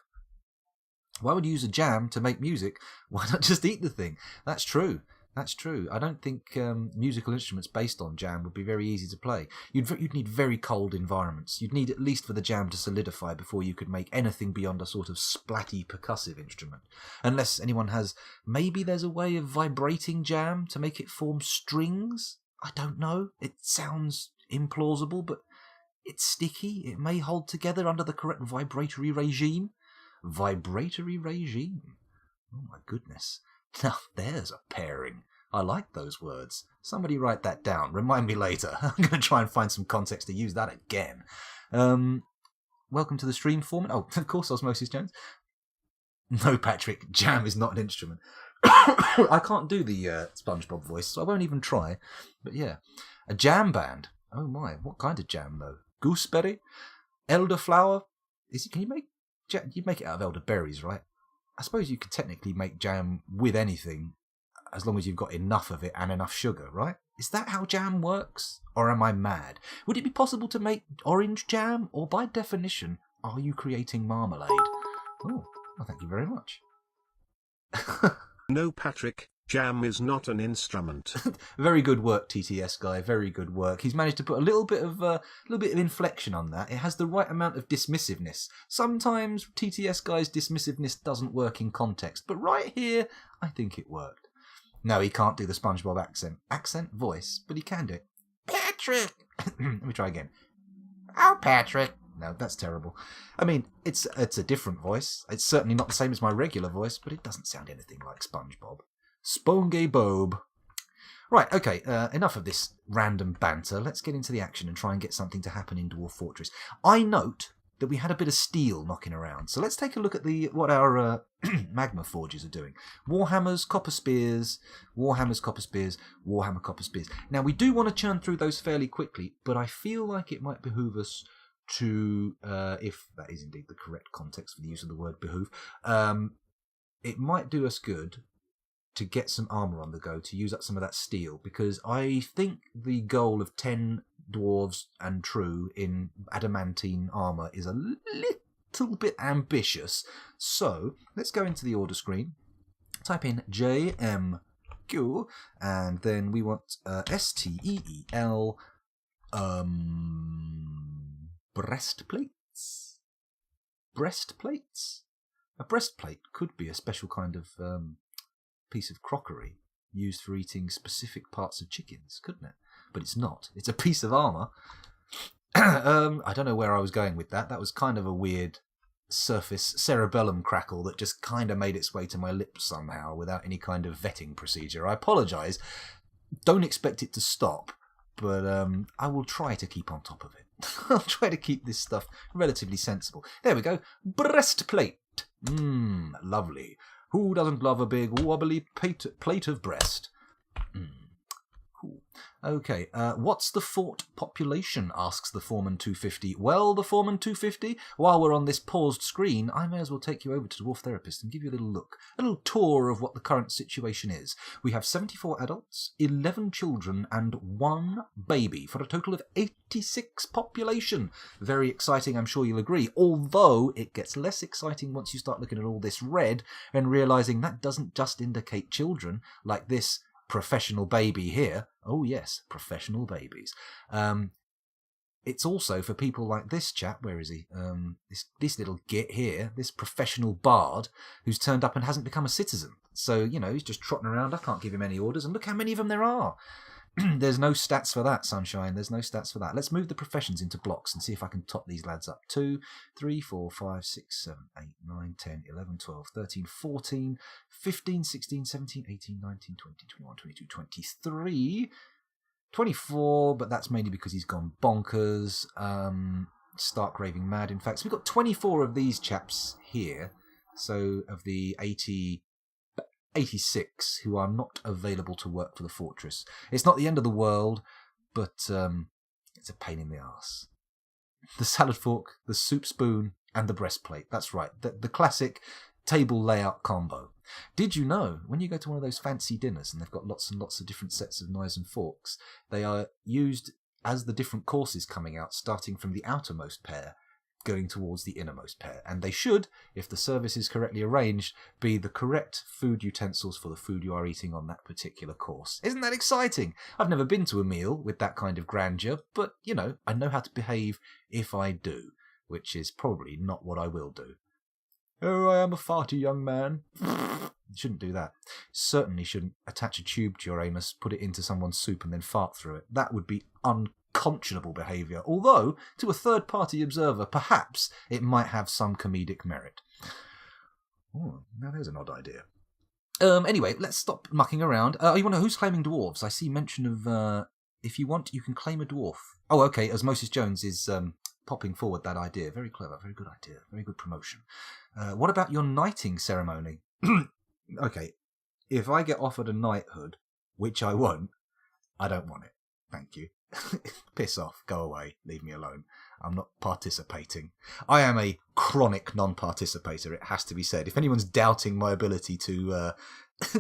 Speaker 1: Why would you use a jam to make music? Why not just eat the thing? That's true. I don't think musical instruments based on jam would be very easy to play. You'd need very cold environments. You'd need at least for the jam to solidify before you could make anything beyond a sort of splatty percussive instrument. Unless anyone has... Maybe there's a way of vibrating jam to make it form strings? I don't know. It sounds implausible, but it's sticky. It may hold together under the correct vibratory regime. Vibratory regime. Oh my goodness. Now there's a pairing. I like those words. Somebody write that down. Remind me later. I'm going to try and find some context to use that again. Welcome to the stream, Foreman. Oh, of course, Osmosis Jones. No, Patrick. Jam is not an instrument. I can't do the SpongeBob voice, so I won't even try. But yeah, a jam band. Oh my, what kind of jam though? Gooseberry, elderflower. Can you make? You'd make it out of elderberries, right? I suppose you could technically make jam with anything, as long as you've got enough of it and enough sugar, right? Is that how jam works, or am I mad? Would it be possible to make orange jam, or by definition, are you creating marmalade? Oh, well, thank you very much.
Speaker 3: No, Patrick, jam is not an instrument.
Speaker 1: Very good work, TTS guy. Very good work. He's managed to put a little bit of inflection on that. It has the right amount of dismissiveness. Sometimes TTS guy's dismissiveness doesn't work in context, but right here, I think it worked. No, he can't do the SpongeBob accent voice, but he can do it. Patrick. Let me try again. Oh, Patrick. No, that's terrible. I mean, it's a different voice. It's certainly not the same as my regular voice, but it doesn't sound anything like SpongeBob. SpongeBob. Right, okay, enough of this random banter. Let's get into the action and try and get something to happen in Dwarf Fortress. I note that we had a bit of steel knocking around, so let's take a look at what our magma forges are doing. Warhammers, copper spears, Warhammers, copper spears, Warhammer, copper spears. Now, we do want to churn through those fairly quickly, but I feel like it might behoove us to, if that is indeed the correct context for the use of the word behoove, it might do us good to get some armour on the go, to use up some of that steel, because I think the goal of 10 dwarves and true in adamantine armour is a little bit ambitious. So let's go into the order screen, type in JMQ, and then we want STEEL breastplates. Breastplates? A breastplate could be a special kind of piece of crockery used for eating specific parts of chickens, couldn't it? But it's not. It's a piece of armour. I don't know where I was going with that. That was kind of a weird surface cerebellum crackle that just kind of made its way to my lips somehow without any kind of vetting procedure. I apologise. Don't expect it to stop, but I will try to keep on top of it. I'll try to keep this stuff relatively sensible. There we go. Breastplate. Lovely. Who doesn't love a big wobbly plate of breast? Cool. Okay, what's the fort population, asks the Foreman 250. Well, the Foreman 250, while we're on this paused screen, I may as well take you over to Dwarf Therapist and give you a little look, a little tour of what the current situation is. We have 74 adults, 11 children, and 1 baby, for a total of 86 population. Very exciting, I'm sure you'll agree, although it gets less exciting once you start looking at all this red and realising that doesn't just indicate children, like this professional baby here. Oh yes, professional babies. It's also for people like this chap. Where is he? This little git here, this professional bard who's turned up and hasn't become a citizen. So, you know, he's just trotting around. I can't give him any orders, and look how many of them there are. There's no stats for that, Sunshine. There's no stats for that. Let's move the professions into blocks and see if I can top these lads up. 2, 3, 4, 5, 6, 7, 8, 9, 10, 11, 12, 13, 14, 15, 16, 17, 18, 19, 20, 21, 22, 23, 24, but that's mainly because he's gone bonkers. Stark raving mad, in fact. So we've got 24 of these chaps here. So of the 86 who are not available to work for the fortress. It's not the end of the world, but it's a pain in the arse. The salad fork, the soup spoon, and the breastplate. That's right, the classic table layout combo. Did you know, when you go to one of those fancy dinners and they've got lots and lots of different sets of knives and forks, they are used as the different courses coming out, starting from the outermost pair, going towards the innermost pair, and they should, if the service is correctly arranged, be the correct food utensils for the food you are eating on that particular course. Isn't that exciting? I've never been to a meal with that kind of grandeur, but, you know, I know how to behave if I do, which is probably not what I will do. Oh, I am a farty young man. You shouldn't do that. Certainly shouldn't attach a tube to your anus, put it into someone's soup and then fart through it. That would be unconscionable behaviour, although, to a third-party observer, perhaps it might have some comedic merit. Oh, now there's an odd idea. Anyway, let's stop mucking around. You want to know who's claiming dwarves? I see mention of, if you want, you can claim a dwarf. Oh, okay, Osmosis Jones is popping forward that idea. Very clever, very good idea, very good promotion. What about your knighting ceremony? Okay, if I get offered a knighthood, which I won't, I don't want it. Thank you. Piss off, go away, leave me alone. I'm not participating. I am a chronic non-participator, it has to be said. If anyone's doubting my ability to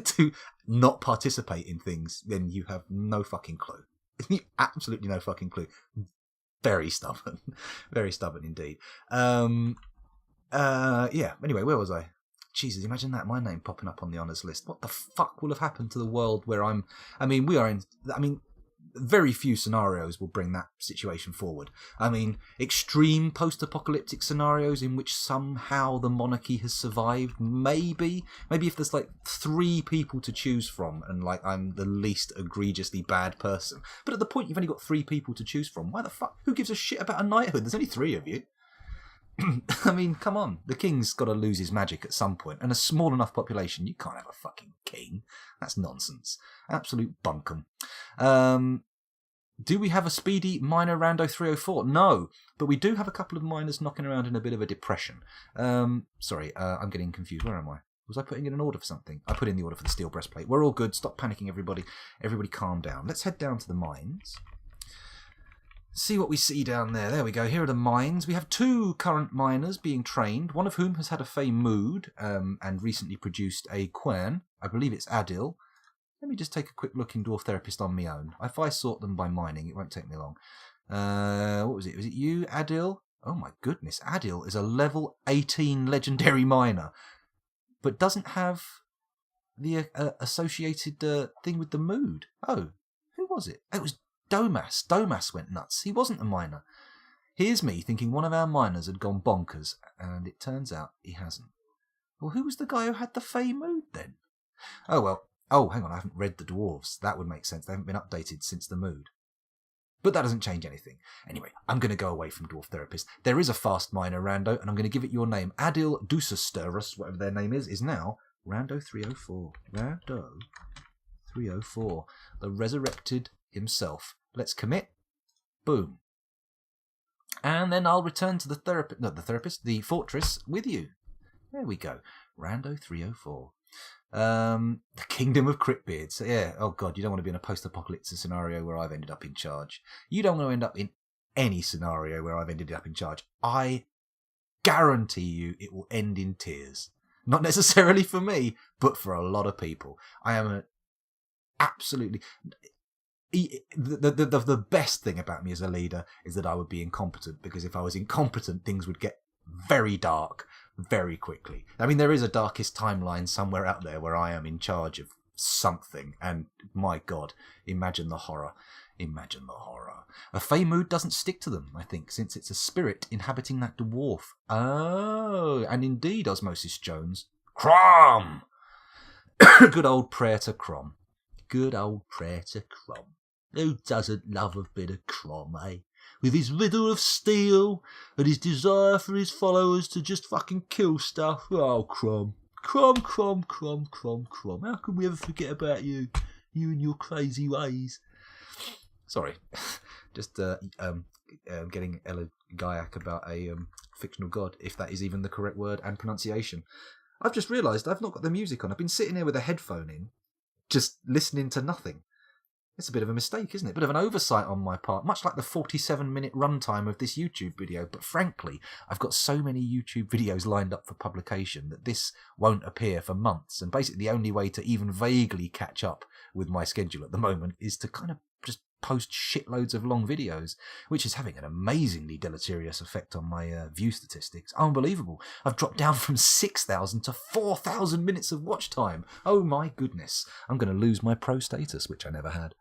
Speaker 1: to not participate in things, then you have no fucking clue. Absolutely no fucking clue. Very stubborn. Very stubborn indeed. Yeah, anyway, where was I? Jesus, imagine that, my name popping up on the honours list. What the fuck will have happened to the world where very few scenarios will bring that situation forward. I mean, extreme post-apocalyptic scenarios in which somehow the monarchy has survived, maybe if there's like 3 people to choose from and like I'm the least egregiously bad person. But at the point you've only got 3 people to choose from, why the fuck? Who gives a shit about a knighthood? There's only 3 of you. I mean, come on. The king's got to lose his magic at some point. And a small enough population, you can't have a fucking king. That's nonsense. Absolute bunkum. Do we have a speedy minor rando 304? No, but we do have a couple of minors knocking around in a bit of a depression. Sorry, I'm getting confused. Where am I? Was I putting in an order for something? I put in the order for the steel breastplate. We're all good. Stop panicking, everybody. Everybody calm down. Let's head down to the mines. see what we see down there. There we go. Here are the mines. We have 2 current miners being trained, one of whom has had a Fey Mood and recently produced a Quern. I believe it's Adil. Let me just take a quick look in Dwarf Therapist on my own. If I sort them by mining, it won't take me long. What was it? Was it you, Adil? Oh my goodness. Adil is a level 18 legendary miner, but doesn't have the associated thing with the mood. Oh, who was it? It was Domas. Domas went nuts. He wasn't a miner. Here's me thinking one of our miners had gone bonkers, and it turns out he hasn't. Well, who was the guy who had the Fey Mood then? Oh, well. Oh, hang on, I haven't read the dwarves. That would make sense. They haven't been updated since the mood. But that doesn't change anything. Anyway, I'm going to go away from Dwarf Therapist. There is a fast miner, Rando, and I'm going to give it your name. Adil Dusasterus, whatever their name is now Rando 304. Rando 304. The resurrected himself. Let's commit. Boom. And then I'll return to the fortress with you. There we go. Rando 304. The Kingdom of CRYPTBEARDS. Yeah, oh god, you don't want to be in a post-apocalyptic scenario where I've ended up in charge. You don't want to end up in any scenario where I've ended up in charge. I guarantee you it will end in tears. Not necessarily for me, but for a lot of people. I am absolutely... The best thing about me as a leader is that I would be incompetent, because if I was incompetent, things would get very dark very quickly. I mean, there is a darkest timeline somewhere out there where I am in charge of something, and my god, imagine the horror. Imagine the horror. A Fey Mood doesn't stick to them, I think, since it's a spirit inhabiting that dwarf. Oh, and indeed, Osmosis Jones. Crom! Good old prayer to Crom. Good old prayer to Crom. Who doesn't love a bit of Crom, eh? With his riddle of steel and his desire for his followers to just fucking kill stuff. Oh, Crom. Crom, Crom, Crom, Crom, Crom. How can we ever forget about you? You and your crazy ways. Sorry. Just getting elegiac about a fictional god, if that is even the correct word and pronunciation. I've just realised I've not got the music on. I've been sitting here with a headphone in, just listening to nothing. It's a bit of a mistake, isn't it? A bit of an oversight on my part, much like the 47-minute runtime of this YouTube video. But frankly, I've got so many YouTube videos lined up for publication that this won't appear for months. And basically the only way to even vaguely catch up with my schedule at the moment is to kind of just post shitloads of long videos, which is having an amazingly deleterious effect on my view statistics. Unbelievable. I've dropped down from 6,000 to 4,000 minutes of watch time. Oh my goodness. I'm going to lose my pro status, which I never had.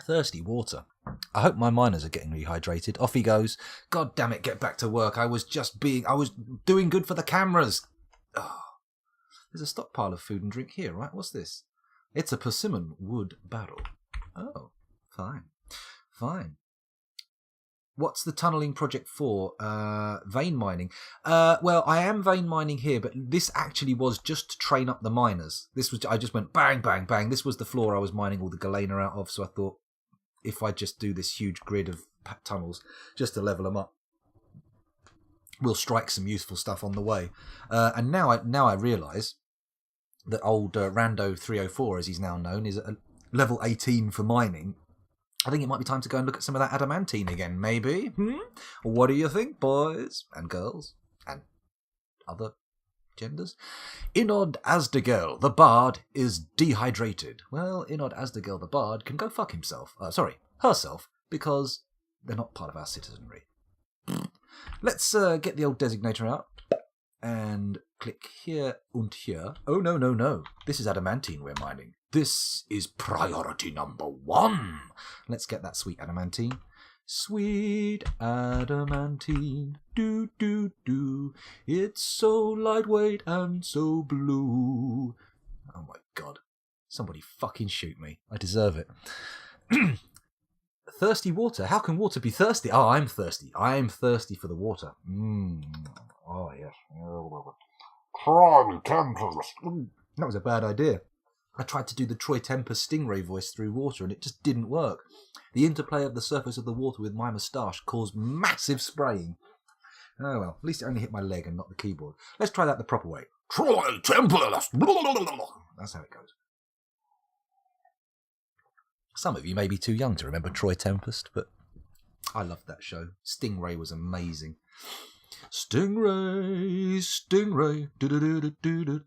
Speaker 1: Thirsty water. I hope my miners are getting rehydrated. Off he goes. God damn it, get back to work. I was doing good for the cameras. Oh. There's a stockpile of food and drink here, right? What's this? It's a persimmon wood barrel. Oh, fine. Fine. What's the tunnelling project for? Vein mining. Well, I am vein mining here, but this actually was just to train up the miners. I just went bang, bang, bang. This was the floor I was mining all the galena out of, so I thought if I just do this huge grid of tunnels just to level them up, we'll strike some useful stuff on the way. And now I realise that old Rando 304, as he's now known, is at level 18 for mining. I think it might be time to go and look at some of that adamantine again, maybe. What do you think, boys and girls and other genders? Inod Asdagel, the bard, is dehydrated. Well, Inod Asdagel, the bard, can go fuck himself. Herself, because they're not part of our citizenry. Let's get the old designator out and click here and here. Oh, no. This is adamantine we're mining. This is priority number 1. Let's get that sweet adamantine. Sweet adamantine, do, do, do. It's so lightweight and so blue. Oh my god. Somebody fucking shoot me. I deserve it. Thirsty water. How can water be thirsty? Oh, I'm thirsty. I'm thirsty for the water. Oh, yes. That was a bad idea. I tried to do the Troy Tempest Stingray voice through water and it just didn't work. The interplay of the surface of the water with my moustache caused massive spraying. Oh well, at least it only hit my leg and not the keyboard. Let's try that the proper way. Troy Tempest! That's how it goes. Some of you may be too young to remember Troy Tempest, but I loved that show. Stingray was amazing. Stingray, Stingray, do-do-do-do-do-do.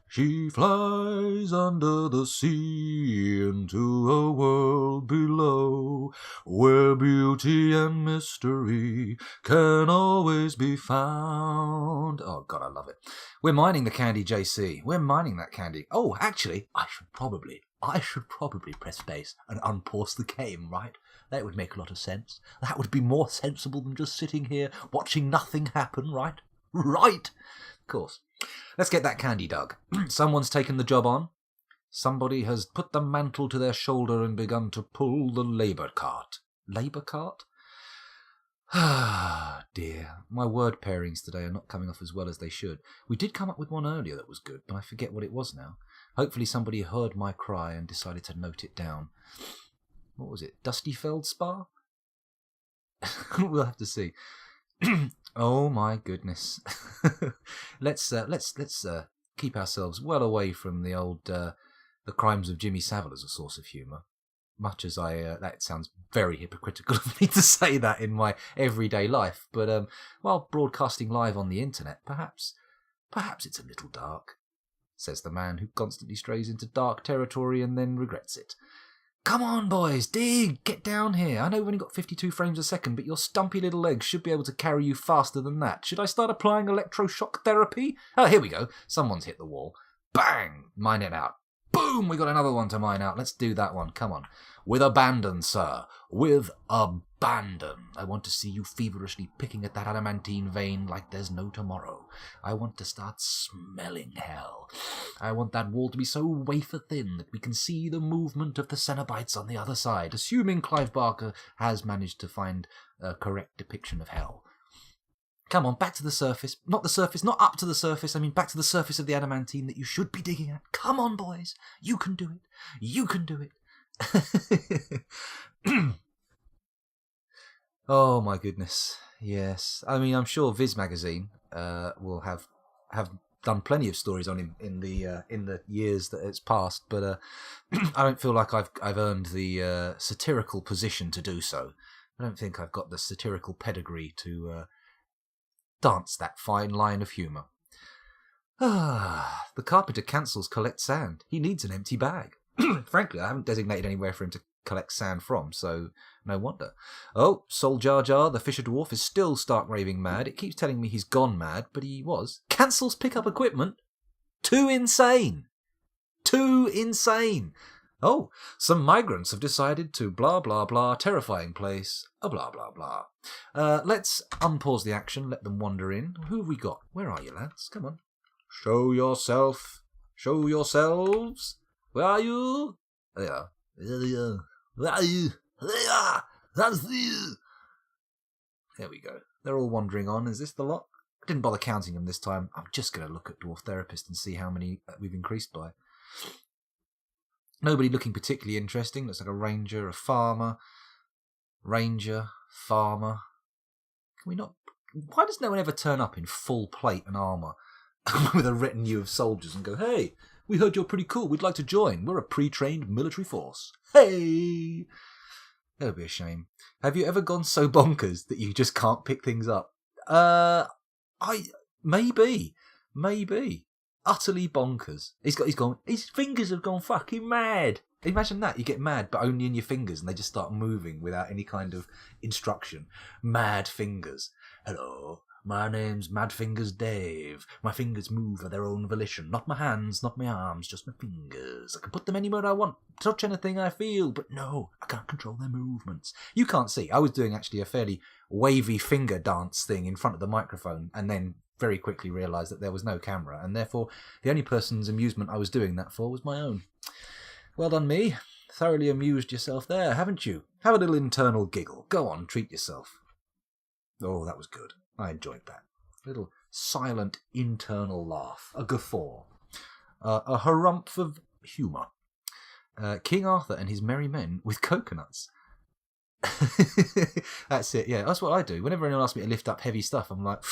Speaker 1: She flies under the sea into a world below, where beauty and mystery can always be found. Oh, God, I love it. We're mining the candy, JC. We're mining that candy. Oh, actually, I should probably press space and unpause the game, right? That would make a lot of sense. That would be more sensible than just sitting here watching nothing happen, right? Right! Of course. Let's get that candy dug. Someone's taken the job on. Somebody has put the mantle to their shoulder and begun to pull the labour cart. Labour cart? Ah, dear. My word pairings today are not coming off as well as they should. We did come up with one earlier that was good, but I forget what it was now. Hopefully somebody heard my cry and decided to note it down. What was it? Dusty Feldspar? We'll have to see. Oh my goodness. Let's keep ourselves well away from the old the crimes of Jimmy Savile as a source of humour. Much as that sounds very hypocritical of me to say that in my everyday life, but while broadcasting live on the internet, perhaps it's a little dark, says the man who constantly strays into dark territory and then regrets it. Come on, boys, dig! Get down here. I know we've only got 52 frames a second, but your stumpy little legs should be able to carry you faster than that. Should I start applying electroshock therapy? Oh, here we go. Someone's hit the wall. Bang! Mine it out. Boom! We got another one to mine out. Let's do that one. Come on. With abandon, sir. With abandon. I want to see you feverishly picking at that adamantine vein like there's no tomorrow. I want to start smelling hell. I want that wall to be so wafer thin that we can see the movement of the Cenobites on the other side, assuming Clive Barker has managed to find a correct depiction of hell. Come on, back to the surface. Not the surface, not up to the surface. I mean, back to the surface of the adamantine that you should be digging at. Come on, boys. You can do it. You can do it. Oh, my goodness. Yes. I mean, I'm sure Viz Magazine will have done plenty of stories on him in the years that it's passed, but I don't feel like I've earned the satirical position to do so. I don't think I've got the satirical pedigree to dance that fine line of humour. The carpenter cancels collect sand. He needs an empty bag. Frankly, I haven't designated anywhere for him to collect sand from, so no wonder. Oh, Sol Jar Jar, the Fisher Dwarf, is still stark raving mad. It keeps telling me he's gone mad, but he was. Cancels pickup equipment? Too insane! Too insane! Oh, some migrants have decided to blah blah blah, terrifying place, a blah blah blah. Let's unpause the action, let them wander in. Who have we got? Where are you, lads? Come on. Show yourself. Show yourselves. Where are you? There you are. There you are. Where are you? There you are. That's you. There we go. They're all wandering on. Is this the lot? I didn't bother counting them this time. I'm just going to look at Dwarf Therapist and see how many we've increased by. Nobody looking particularly interesting. Looks like a ranger, a farmer. Ranger, farmer. Can we not... Why does no one ever turn up in full plate and armour with a retinue of soldiers and go, hey, we heard you're pretty cool. We'd like to join. We're a pre-trained military force. Hey! That would be a shame. Have you ever gone so bonkers that you just can't pick things up? Maybe. Utterly bonkers. His fingers have gone fucking mad. Imagine that. You get mad, but only in your fingers, and they just start moving without any kind of instruction. Mad fingers. Hello. My name's Mad Fingers Dave. My fingers move of their own volition. Not my hands, not my arms, just my fingers. I can put them anywhere I want, touch anything I feel, but no, I can't control their movements. You can't see. I was doing actually a fairly wavy finger dance thing in front of the microphone, and then very quickly realised that there was no camera, and therefore the only person's amusement I was doing that for was my own. Well done, me. Thoroughly amused yourself there, haven't you? Have a little internal giggle. Go on, treat yourself. Oh, that was good. I enjoyed that. A little silent internal laugh. A guffaw. A harumph of humour. King Arthur and his merry men with coconuts. That's it, yeah. That's what I do. Whenever anyone asks me to lift up heavy stuff, I'm like,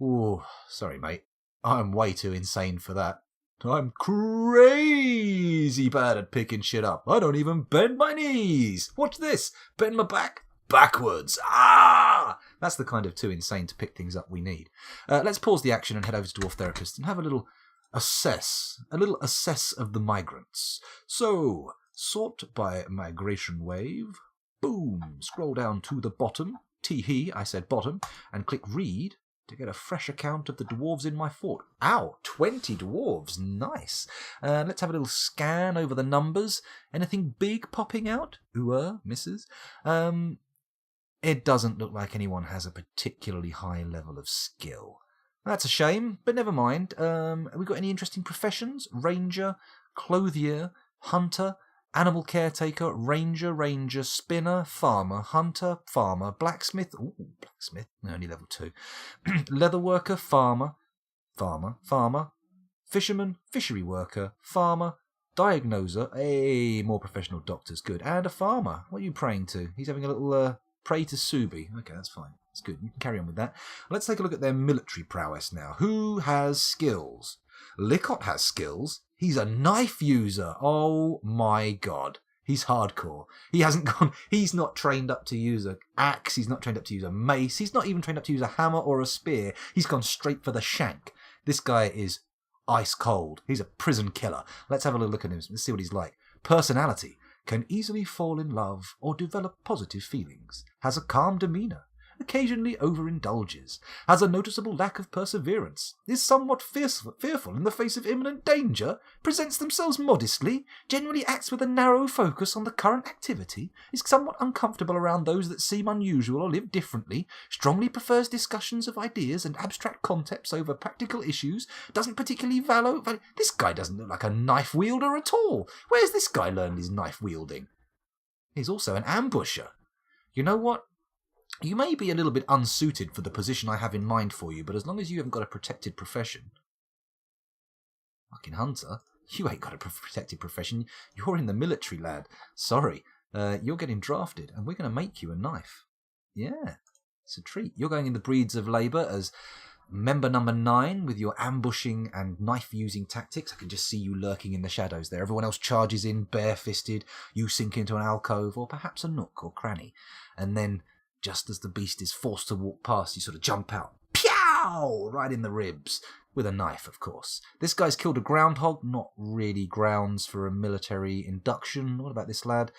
Speaker 1: ooh, sorry, mate. I'm way too insane for that. I'm crazy bad at picking shit up. I don't even bend my knees. Watch this. Bend my back backwards. Ah! That's the kind of too insane to pick things up we need. Let's pause the action and head over to Dwarf Therapist and have a little assess of the migrants. So, sort by migration wave. Boom. Scroll down to the bottom. Tee-hee, I said bottom. And click read to get a fresh account of the dwarves in my fort. Ow, 20 dwarves. Nice. Let's have a little scan over the numbers. Anything big popping out? Ooh, misses. It doesn't look like anyone has a particularly high level of skill. That's a shame, but never mind. Have we got any interesting professions? Ranger, clothier, hunter, animal caretaker, ranger, spinner, farmer, hunter, farmer, blacksmith. Ooh, blacksmith, only level 2. Leather worker, farmer, fisherman, fishery worker, farmer, diagnoser, more professional doctors, good, and a farmer. What are you praying to? He's having a little pray to Subi. Okay, that's fine. That's good. You can carry on with that. Let's take a look at their military prowess now. Who has skills? Licott has skills. He's a knife user. Oh my god. He's hardcore. He's not trained up to use an axe. He's not trained up to use a mace. He's not even trained up to use a hammer or a spear. He's gone straight for the shank. This guy is ice cold. He's a prison killer. Let's have a little look at him. Let's see what he's like. Personality. Can easily fall in love or develop positive feelings. Has a calm demeanour. Occasionally overindulges, has a noticeable lack of perseverance, is somewhat fearful in the face of imminent danger, presents themselves modestly, generally acts with a narrow focus on the current activity, is somewhat uncomfortable around those that seem unusual or live differently, strongly prefers discussions of ideas and abstract concepts over practical issues, doesn't particularly value... This guy doesn't look like a knife wielder at all. Where's this guy learned his knife wielding? He's also an ambusher. You know what? You may be a little bit unsuited for the position I have in mind for you, but as long as you haven't got a protected profession... Fucking hunter? You ain't got a protected profession. You're in the military, lad. Sorry. You're getting drafted, and we're going to make you a knife. Yeah, it's a treat. You're going in the breeds of labour as member number 9 with your ambushing and knife-using tactics. I can just see you lurking in the shadows there. Everyone else charges in bare-fisted. You sink into an alcove or perhaps a nook or cranny. And then... just as the beast is forced to walk past, you sort of jump out. Pow! Right in the ribs. With a knife, of course. This guy's killed a groundhog. Not really grounds for a military induction. What about this lad?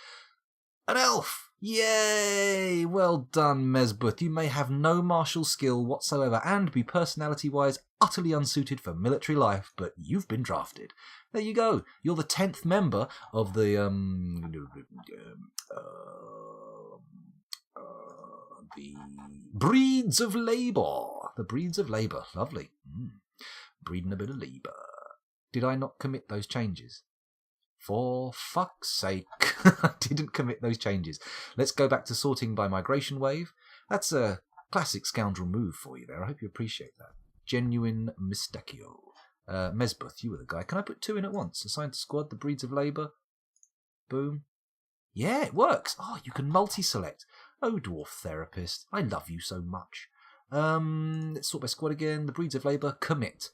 Speaker 1: An elf! Yay! Well done, Mesbuth. You may have no martial skill whatsoever and be personality-wise utterly unsuited for military life, but you've been drafted. There you go. You're the 10th member of the, the breeds of labour. The breeds of labour. Lovely. Breeding a bit of labour. Did I not commit those changes? For fuck's sake. I didn't commit those changes. Let's go back to sorting by migration wave. That's a classic scoundrel move for you there. I hope you appreciate that. Genuine mistachio. Mesbuth, you were the guy. Can I put 2 in at once? Assign to squad, the breeds of labour. Boom. Yeah, it works. Oh, you can multi-select. Oh, Dwarf Therapist, I love you so much. Let's sort by squad again. The breeds of labour, commit.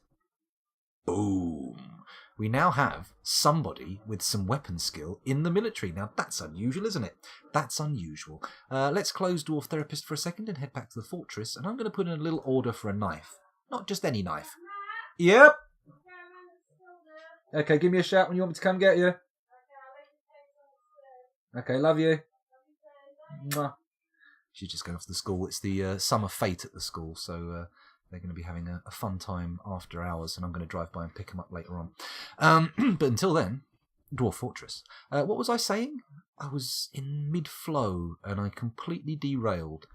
Speaker 1: Boom. We now have somebody with some weapon skill in the military. Now, that's unusual, isn't it? That's unusual. Let's close Dwarf Therapist for a second and head back to the fortress. And I'm going to put in a little order for a knife. Not just any knife. Yep. Okay, give me a shout when you want me to come get you. Okay, love you. Mwah. She's just going off to the school. It's the summer fete at the school, so they're going to be having a fun time after hours, and I'm going to drive by and pick them up later on. But until then, Dwarf Fortress. What was I saying? I was in mid-flow, and I completely derailed.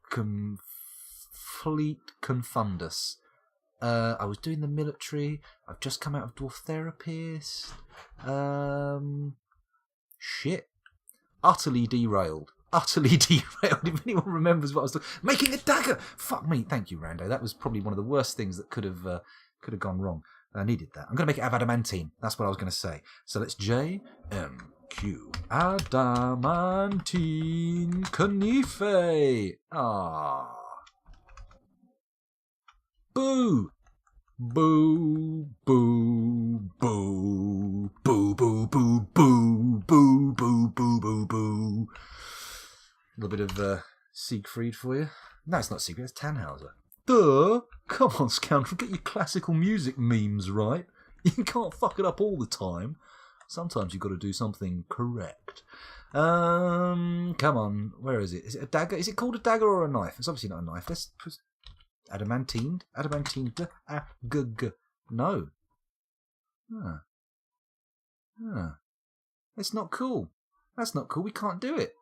Speaker 1: Complete confundus. I was doing the military. I've just come out of Dwarf Therapist. Shit. Utterly derailed. If anyone remembers what I was doing. Making a dagger! Fuck me. Thank you, Rando. That was probably one of the worst things that could have gone wrong. I needed that. I'm going to make it have adamantine. That's what I was going to say. So let's J, M, Q, Adamantine Conife. Ah. Boo. Boo, boo, boo, boo, boo, boo, boo, boo, boo, boo, boo, boo. A little bit of Siegfried for you. No, it's not Siegfried, it's Tannhauser. Duh! Come on, scoundrel, get your classical music memes right. You can't fuck it up all the time. Sometimes you've got to do something correct. Come on, where is it? Is it a dagger? Is it called a dagger or a knife? It's obviously not a knife. Let's adamantine. No. It's not cool. That's not cool. We can't do it.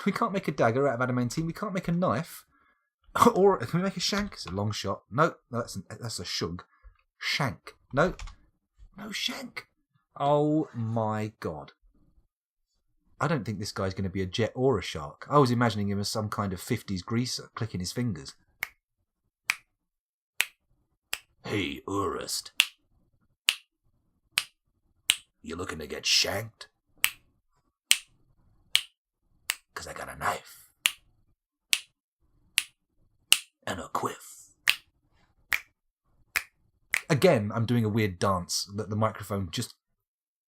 Speaker 1: We can't make a dagger out of adamantine. We can't make a knife. Or can we make a shank? It's a long shot. No, that's a shug. Shank. No shank. Oh my god. I don't think this guy's going to be a jet or a shark. I was imagining him as some kind of 50s greaser, clicking his fingers. Hey, Urist. You looking to get shanked? 'Cause I got a knife. And a quiff. Again, I'm doing a weird dance that the microphone just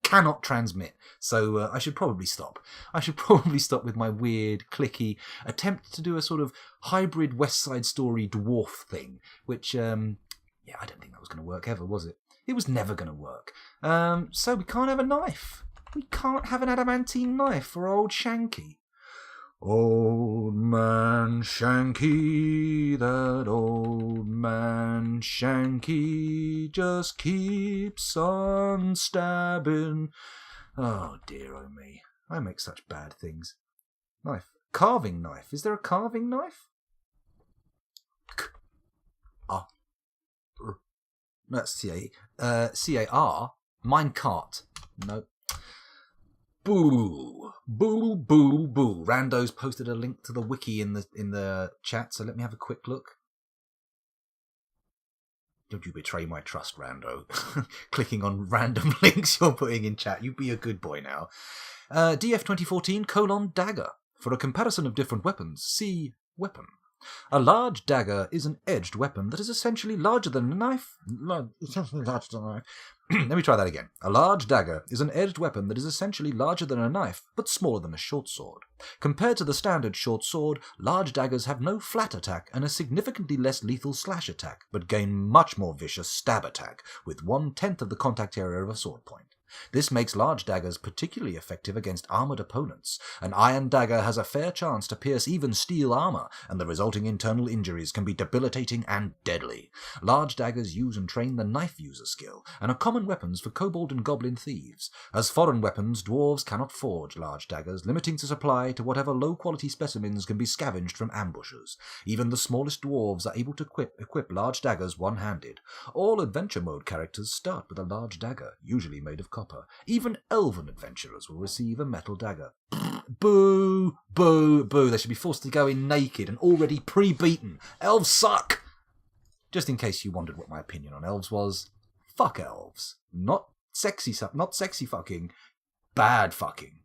Speaker 1: cannot transmit. So I should probably stop. I should probably stop with my weird, clicky attempt to do a sort of hybrid West Side Story dwarf thing, which, I don't think that was going to work ever, was it? It was never going to work. So we can't have a knife. We can't have an adamantine knife for old Shanky. Old man Shanky, that old man Shanky just keeps on stabbing. Oh dear, oh me. I make such bad things. Knife. Carving knife. Is there a carving knife? That's C-A-R. Minecart. No. Boo. Boo, boo, boo. Rando's posted a link to the wiki in the chat, so let me have a quick look. Don't you betray my trust, Rando. Clicking on random links you're putting in chat. You be a good boy now. DF 2014 : dagger. For a comparison of different weapons, see weapon. A large dagger is an edged weapon that is essentially larger than a knife. Let me try that again. A large dagger is an edged weapon that is essentially larger than a knife, but smaller than a short sword. Compared to the standard short sword, large daggers have no flat attack and a significantly less lethal slash attack, but gain much more vicious stab attack, with 1/10 of the contact area of a sword point. This makes large daggers particularly effective against armoured opponents. An iron dagger has a fair chance to pierce even steel armour, and the resulting internal injuries can be debilitating and deadly. Large daggers use and train the knife user skill, and are common weapons for kobold and goblin thieves. As foreign weapons, dwarves cannot forge large daggers, limiting the supply to whatever low-quality specimens can be scavenged from ambushers. Even the smallest dwarves are able to equip large daggers one-handed. All adventure mode characters start with a large dagger, usually made of copper. Even elven adventurers will receive a metal dagger. Boo! Boo! Boo! They should be forced to go in naked and already pre-beaten. Elves suck! Just in case you wondered what my opinion on elves was, fuck elves. Not sexy fucking, bad fucking.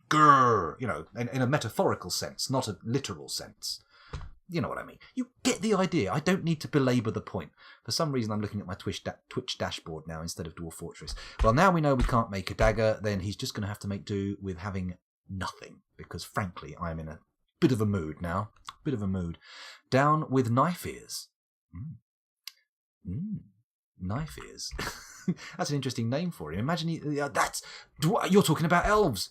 Speaker 1: Grrr! You know, in a metaphorical sense, not a literal sense. You know what I mean. You get the idea. I don't need to belabor the point. For some reason, I'm looking at my Twitch dashboard now instead of Dwarf Fortress. Well, now we know we can't make a dagger, then he's just going to have to make do with having nothing. Because, frankly, I'm in a bit of a mood now. Bit of a mood. Down with knife ears. Knife ears. That's an interesting name for him. Imagine you're talking about elves.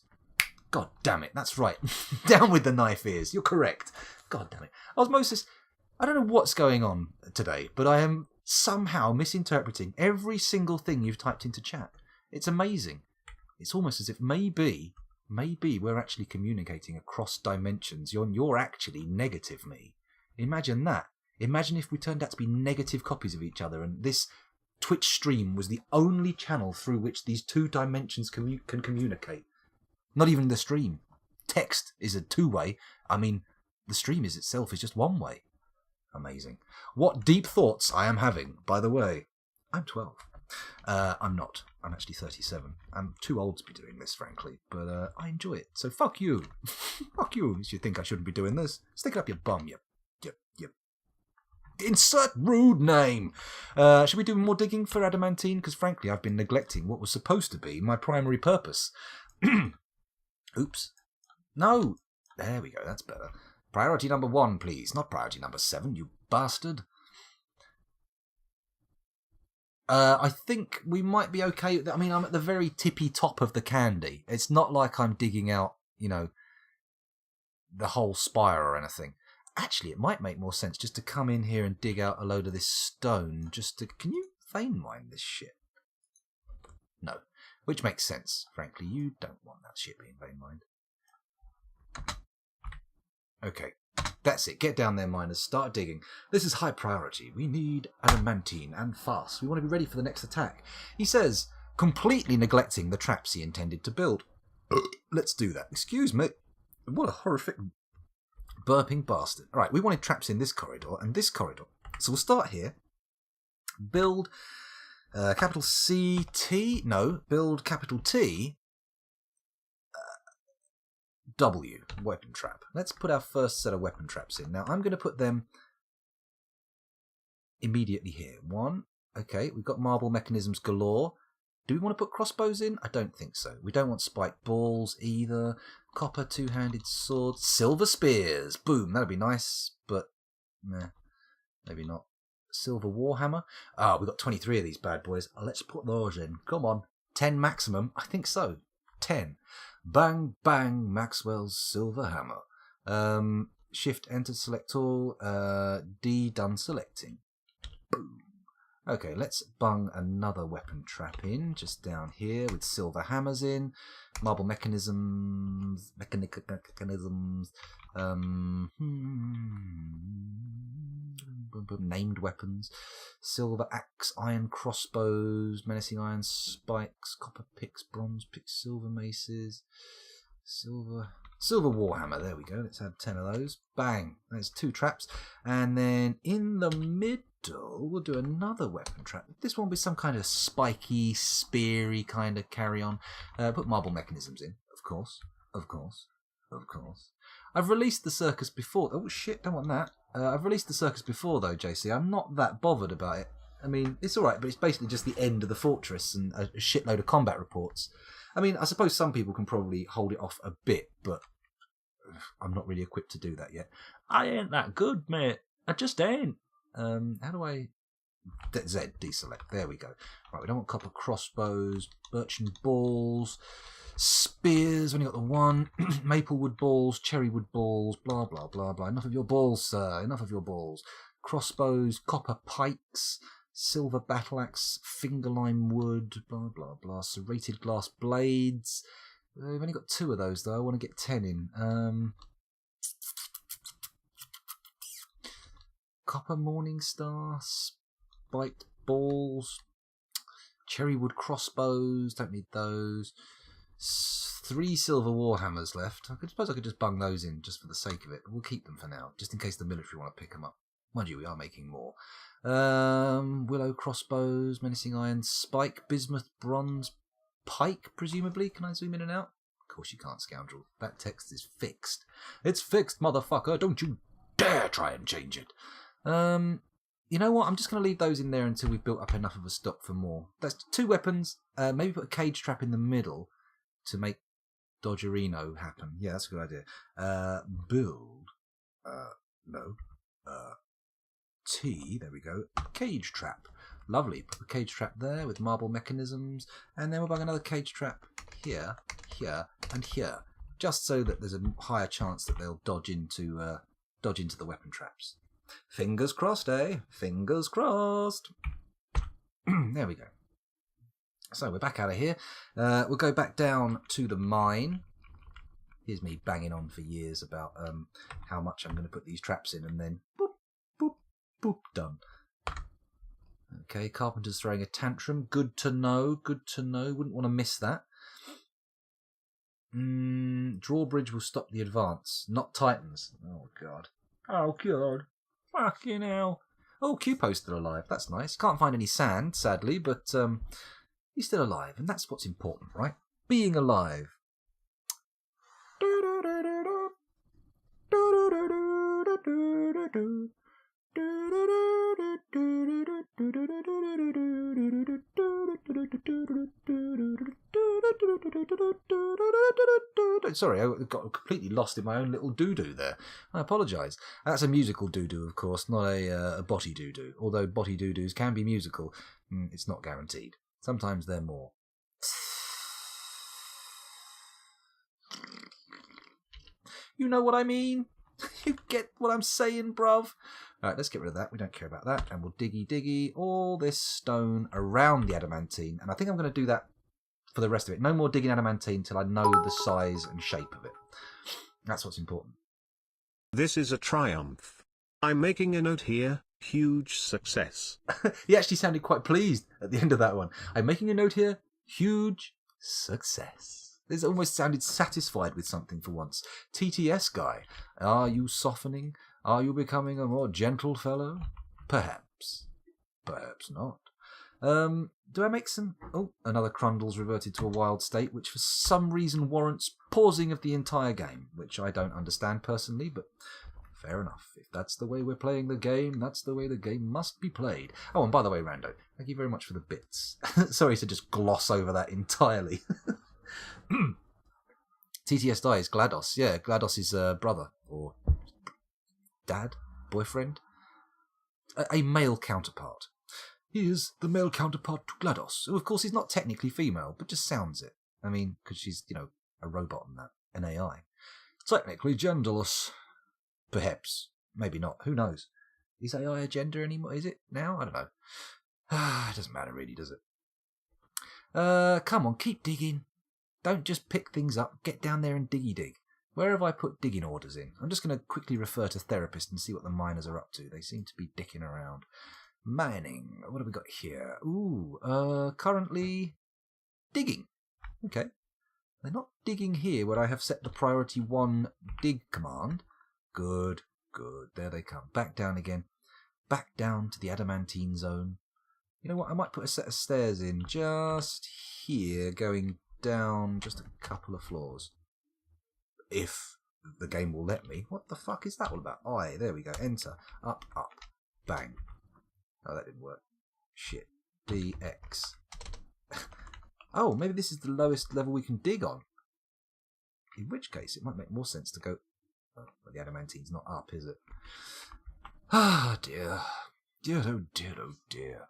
Speaker 1: God damn it, that's right. Down with the knife ears. You're correct. God damn it. Osmosis, I don't know what's going on today, but I am somehow misinterpreting every single thing you've typed into chat. It's amazing. It's almost as if maybe we're actually communicating across dimensions. You're actually negative me. Imagine that. Imagine if we turned out to be negative copies of each other, and this Twitch stream was the only channel through which these two dimensions can communicate. Not even the stream. Text is a two-way. I mean, the stream itself is just one way. Amazing. What deep thoughts I am having, by the way. I'm 12. I'm not. I'm actually 37. I'm too old to be doing this, frankly, but I enjoy it. So fuck you. Fuck you if you think I shouldn't be doing this. Stick it up your bum, you insert rude name. Should we do more digging for adamantine? Because frankly, I've been neglecting what was supposed to be my primary purpose. Oops. No. There we go, that's better. Priority number 1, please. Not priority number 7, you bastard. I think we might be okay. I mean, I'm at the very tippy top of the candy. It's not like I'm digging out, the whole spire or anything. Actually, it might make more sense just to come in here and dig out a load of this stone. Can you vein mine this shit? No. Which makes sense, frankly. You don't want that shit being vein mined. Okay. That's it. Get down there, miners. Start digging. This is high priority. We need adamantine and fast. We want to be ready for the next attack. He says, completely neglecting the traps he intended to build. Let's do that. Excuse me. What a horrific burping bastard. All right, we wanted traps in this corridor and this corridor. So we'll start here. Build capital C T. No, build capital T. W, weapon trap. Let's put our first set of weapon traps in. Now, I'm going to put them immediately here. 1. Okay, we've got marble mechanisms galore. Do we want to put crossbows in? I don't think so. We don't want spiked balls either. Copper two-handed swords. Silver spears. Boom, that'd be nice, but nah, maybe not. Silver warhammer. We've got 23 of these bad boys. Let's put those in. Come on. 10 maximum? I think so. 10. Bang, bang, Maxwell's silver hammer. Shift, enter, select all. D, done selecting. Boom. Okay, let's bung another weapon trap in, just down here with silver hammers in. Marble mechanisms. Named weapons. Silver axe, iron crossbows, menacing iron spikes, copper picks, bronze picks, silver maces, silver warhammer. There we go. Let's have 10 of those. Bang. There's 2 traps. And then in the middle, we'll do another weapon trap. This one will be some kind of spiky, speary kind of carry on. Put marble mechanisms in, of course. Of course. Of course. I've released the circus before. Oh shit, don't want that. I've released the circus before though, JC. I'm not that bothered about it. I mean, it's alright, but it's basically just the end of the fortress and a shitload of combat reports. I mean, I suppose some people can probably hold it off a bit, but I'm not really equipped to do that yet. I ain't that good, mate. I just ain't. How do I... Z, deselect. There we go. Right, we don't want copper crossbows, birchen balls, spears, we've only got the 1, maplewood balls, cherrywood balls, blah, blah, blah, blah. Enough of your balls, sir. Enough of your balls. Crossbows, copper pikes, silver battle axe, finger lime wood, blah, blah, blah. Serrated glass blades. We've only got 2 of those, though. I want to get 10 in. Copper morning star, spiked balls, cherrywood crossbows, don't need those. 3 silver warhammers left. I suppose I could just bung those in just for the sake of it. We'll keep them for now, just in case the military want to pick them up. Mind you, we are making more. Willow crossbows, menacing iron spike, bismuth bronze pike, presumably. Can I zoom in and out? Of course you can't, scoundrel. That text is fixed. It's fixed, motherfucker. Don't you dare try and change it. You know what? I'm just going to leave those in there until we've built up enough of a stock for more. That's 2 weapons. Maybe put a cage trap in the middle to make Dodgerino happen. Yeah, that's a good idea. Build. T. There we go. Cage trap. Lovely. Put the cage trap there with marble mechanisms. And then we'll bung another cage trap here, here, and here. Just so that there's a higher chance that they'll dodge into the weapon traps. Fingers crossed, eh? Fingers crossed. There we go. So we're back out of here. We'll go back down to the mine. Here's me banging on for years about how much I'm going to put these traps in, and then boop, boop, boop, done. Okay, Carpenter's throwing a tantrum. Good to know, good to know. Wouldn't want to miss that. Drawbridge will stop the advance, not Titans. Oh, God. Oh, God. Fucking hell. Oh, Q-Post still alive. That's nice. Can't find any sand, sadly, but You're still alive, and that's what's important, right? Being alive. Sorry, I got completely lost in my own little doo-doo there. I apologise. That's a musical doo-doo, of course, not a body doo-doo. Although body doo-doos can be musical, it's not guaranteed. Sometimes they're more. You know what I mean? You get what I'm saying, bruv? Alright, let's get rid of that. We don't care about that. And we'll diggy all this stone around the adamantine. And I think I'm going to do that for the rest of it. No more digging adamantine till I know the size and shape of it. That's what's important.
Speaker 3: This is a triumph. I'm making a note here. Huge success.
Speaker 1: He actually sounded quite pleased at the end of that one. I'm making a note here. Huge success. This almost sounded satisfied with something for once. TTS guy. Are you softening? Are you becoming a more gentle fellow? Perhaps. Perhaps not. Do I make some... Oh, another Crundle's reverted to a wild state, which for some reason warrants pausing of the entire game, which I don't understand personally, but fair enough. If that's the way we're playing the game, that's the way the game must be played. Oh, and by the way, Rando, thank you very much for the bits. Sorry to just gloss over that entirely. TTS dies, GLaDOS. Yeah, GLaDOS' brother, or dad, boyfriend, a male counterpart. He is the male counterpart to GLaDOS, who of course is not technically female, but just sounds it. I mean, because she's, a robot and that, an AI. Technically genderless. Perhaps. Maybe not. Who knows? Is AI a gender anymore? Is it now? I don't know. It doesn't matter really, does it? Come on, keep digging. Don't just pick things up. Get down there and dig. Where have I put digging orders in? I'm just going to quickly refer to Therapist and see what the miners are up to. They seem to be dicking around. Mining. What have we got here? Ooh, currently digging. Okay. They're not digging here where I have set the priority 1 dig command. Good. There they come. Back down again. Back down to the adamantine zone. You know what? I might put a set of stairs in just here, going down just a couple of floors. If the game will let me. What the fuck is that all about? Aye, there we go. Enter. Up. Bang. Oh, that didn't work. Shit. DX. Oh, maybe this is the lowest level we can dig on. In which case, it might make more sense to go... Oh, but the adamantine's not up, is it? Ah, dear. Oh dear.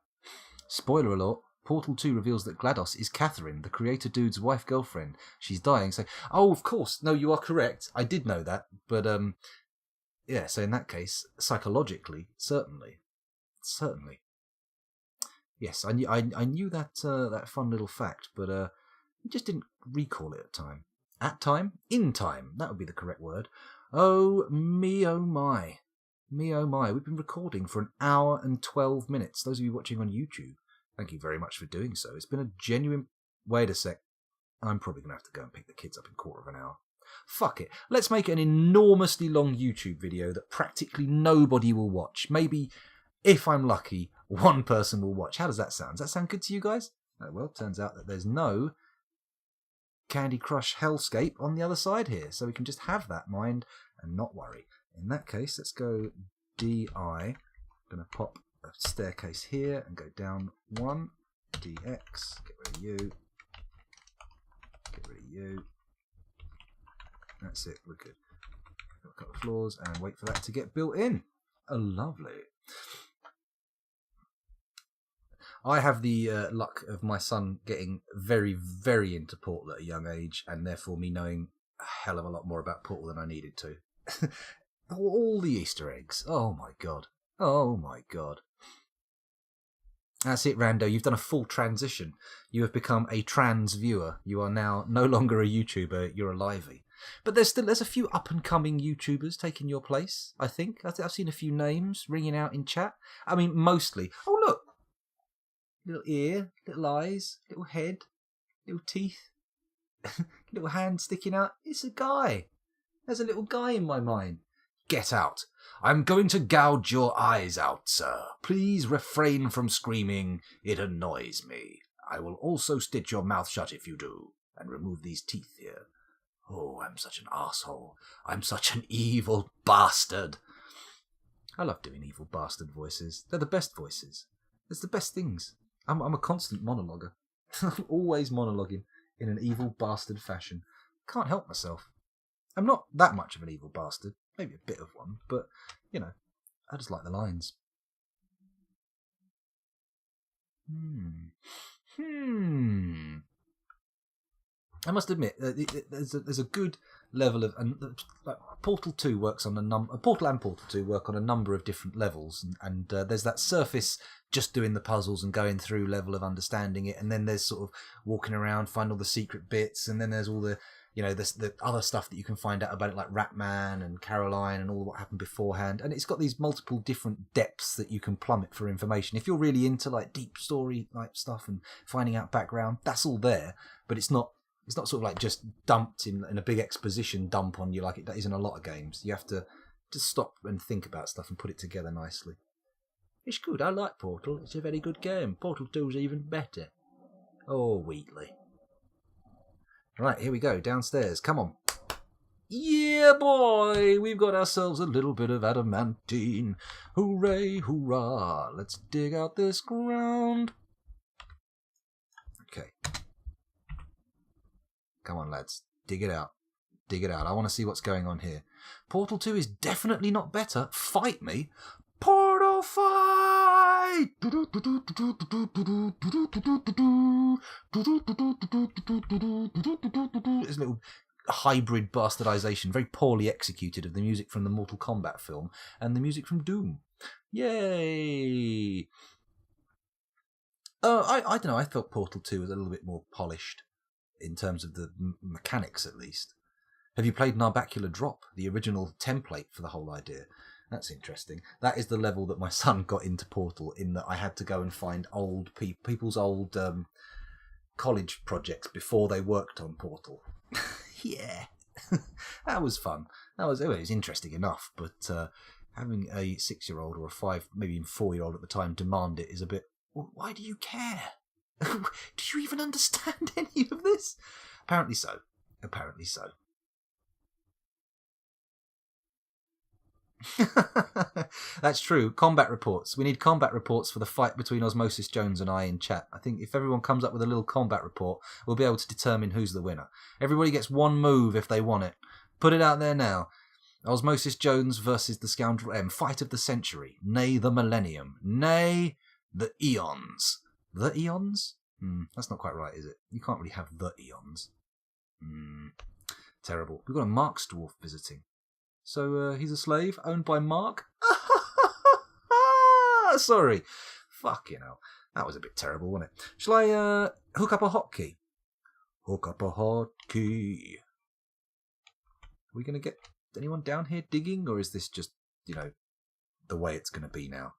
Speaker 1: Spoiler alert. Portal 2 reveals that GLaDOS is Catherine, the creator dude's wife-girlfriend. She's dying, so... Oh, of course. No, you are correct. I did know that. But, yeah, so in that case, psychologically, certainly. Yes, I knew that that fun little fact, but I just didn't recall it at time. At time? In time. That would be the correct word. Oh my. We've been recording for 1 hour and 12 minutes. Those of you watching on YouTube, thank you very much for doing so. It's been a genuine... Wait a sec. I'm probably going to have to go and pick the kids up in 1/4 hour. Fuck it. Let's make an enormously long YouTube video that practically nobody will watch. Maybe, if I'm lucky, 1 person will watch. How does that sound? Does that sound good to you guys? Oh, well, turns out that there's no Candy Crush hellscape on the other side here. So we can just have that mind and not worry. In that case, let's go DI. I'm going to pop a staircase here and go down 1. DX. Get rid of you. That's it. We're good. Got a couple of floors and wait for that to get built in. Oh, lovely. I have the luck of my son getting very, very into Portal at a young age, and therefore me knowing a hell of a lot more about Portal than I needed to. All the Easter eggs. Oh my god. That's it, Rando. You've done a full transition. You have become a trans viewer. You are now no longer a YouTuber. You're a livey. But there's a few up-and-coming YouTubers taking your place, I think. I've seen a few names ringing out in chat. I mean, mostly. Oh, look. Little ear, little eyes, little head, little teeth, little hand sticking out. It's a guy. There's a little guy in my mind. Get out. I'm going to gouge your eyes out, sir. Please refrain from screaming. It annoys me. I will also stitch your mouth shut if you do, and remove these teeth here. Oh, I'm such an arsehole. I'm such an evil bastard. I love doing evil bastard voices. They're the best voices. It's the best things. I'm a constant monologuer. I'm always monologuing in an evil bastard fashion. Can't help myself. I'm not that much of an evil bastard. Maybe a bit of one, but, you know, I just like the lines. I must admit, there's a good level of, and Portal 2 works on Portal and Portal 2 work on a number of different levels, and there's that surface just doing the puzzles and going through level of understanding it, and then there's sort of walking around, find all the secret bits, and then there's all the, you know, the other stuff that you can find out about it, like Ratman and Caroline and all what happened beforehand. And it's got these multiple different depths that you can plummet for information. If you're really into like deep story like stuff and finding out background, that's all there. But it's not sort of like just dumped in a big exposition dump on you like it is in a lot of games. You have to just stop and think about stuff and put it together nicely. It's good. I like Portal. It's a very good game. Portal 2's even better. Oh, Wheatley. Right, here we go, downstairs. Come on. Yeah, boy! We've got ourselves a little bit of adamantine. Hooray, hurrah! Let's dig out this ground. Okay. Come on, lads. Dig it out. Dig it out. I want to see what's going on here. Portal 2 is definitely not better. Fight me. Portal fight! There's a little hybrid bastardization, very poorly executed, of the music from the Mortal Kombat film and the music from Doom. Yay! I don't know, I felt Portal 2 was a little bit more polished in terms of the mechanics, at least. Have you played Narbacular Drop, the original template for the whole idea? That's interesting. That is the level that my son got into Portal, in that I had to go and find old people's old college projects before they worked on Portal. Yeah. That was fun. It was interesting enough, but having a 6-year-old or a 5, maybe even 4-year-old at the time demand it is a bit, well, why do you care? Do you even understand any of this? Apparently so. Apparently so. That's true. Combat reports. We need combat reports for the fight between Osmosis Jones and I in chat. I think if everyone comes up with a little combat report, we'll be able to determine who's the winner. Everybody gets one move if they want it. Put it out there now. Osmosis Jones versus the Scoundrel M. Fight of the century. Nay, the millennium. Nay, the eons. The eons? That's not quite right, is it? You can't really have the eons. Terrible. We've got a Mark's dwarf visiting. So he's a slave owned by Mark? Sorry. Fucking hell. That was a bit terrible, wasn't it? Shall I hook up a hotkey? Hook up a hotkey. Are we going to get anyone down here digging? Or is this just, the way it's going to be now?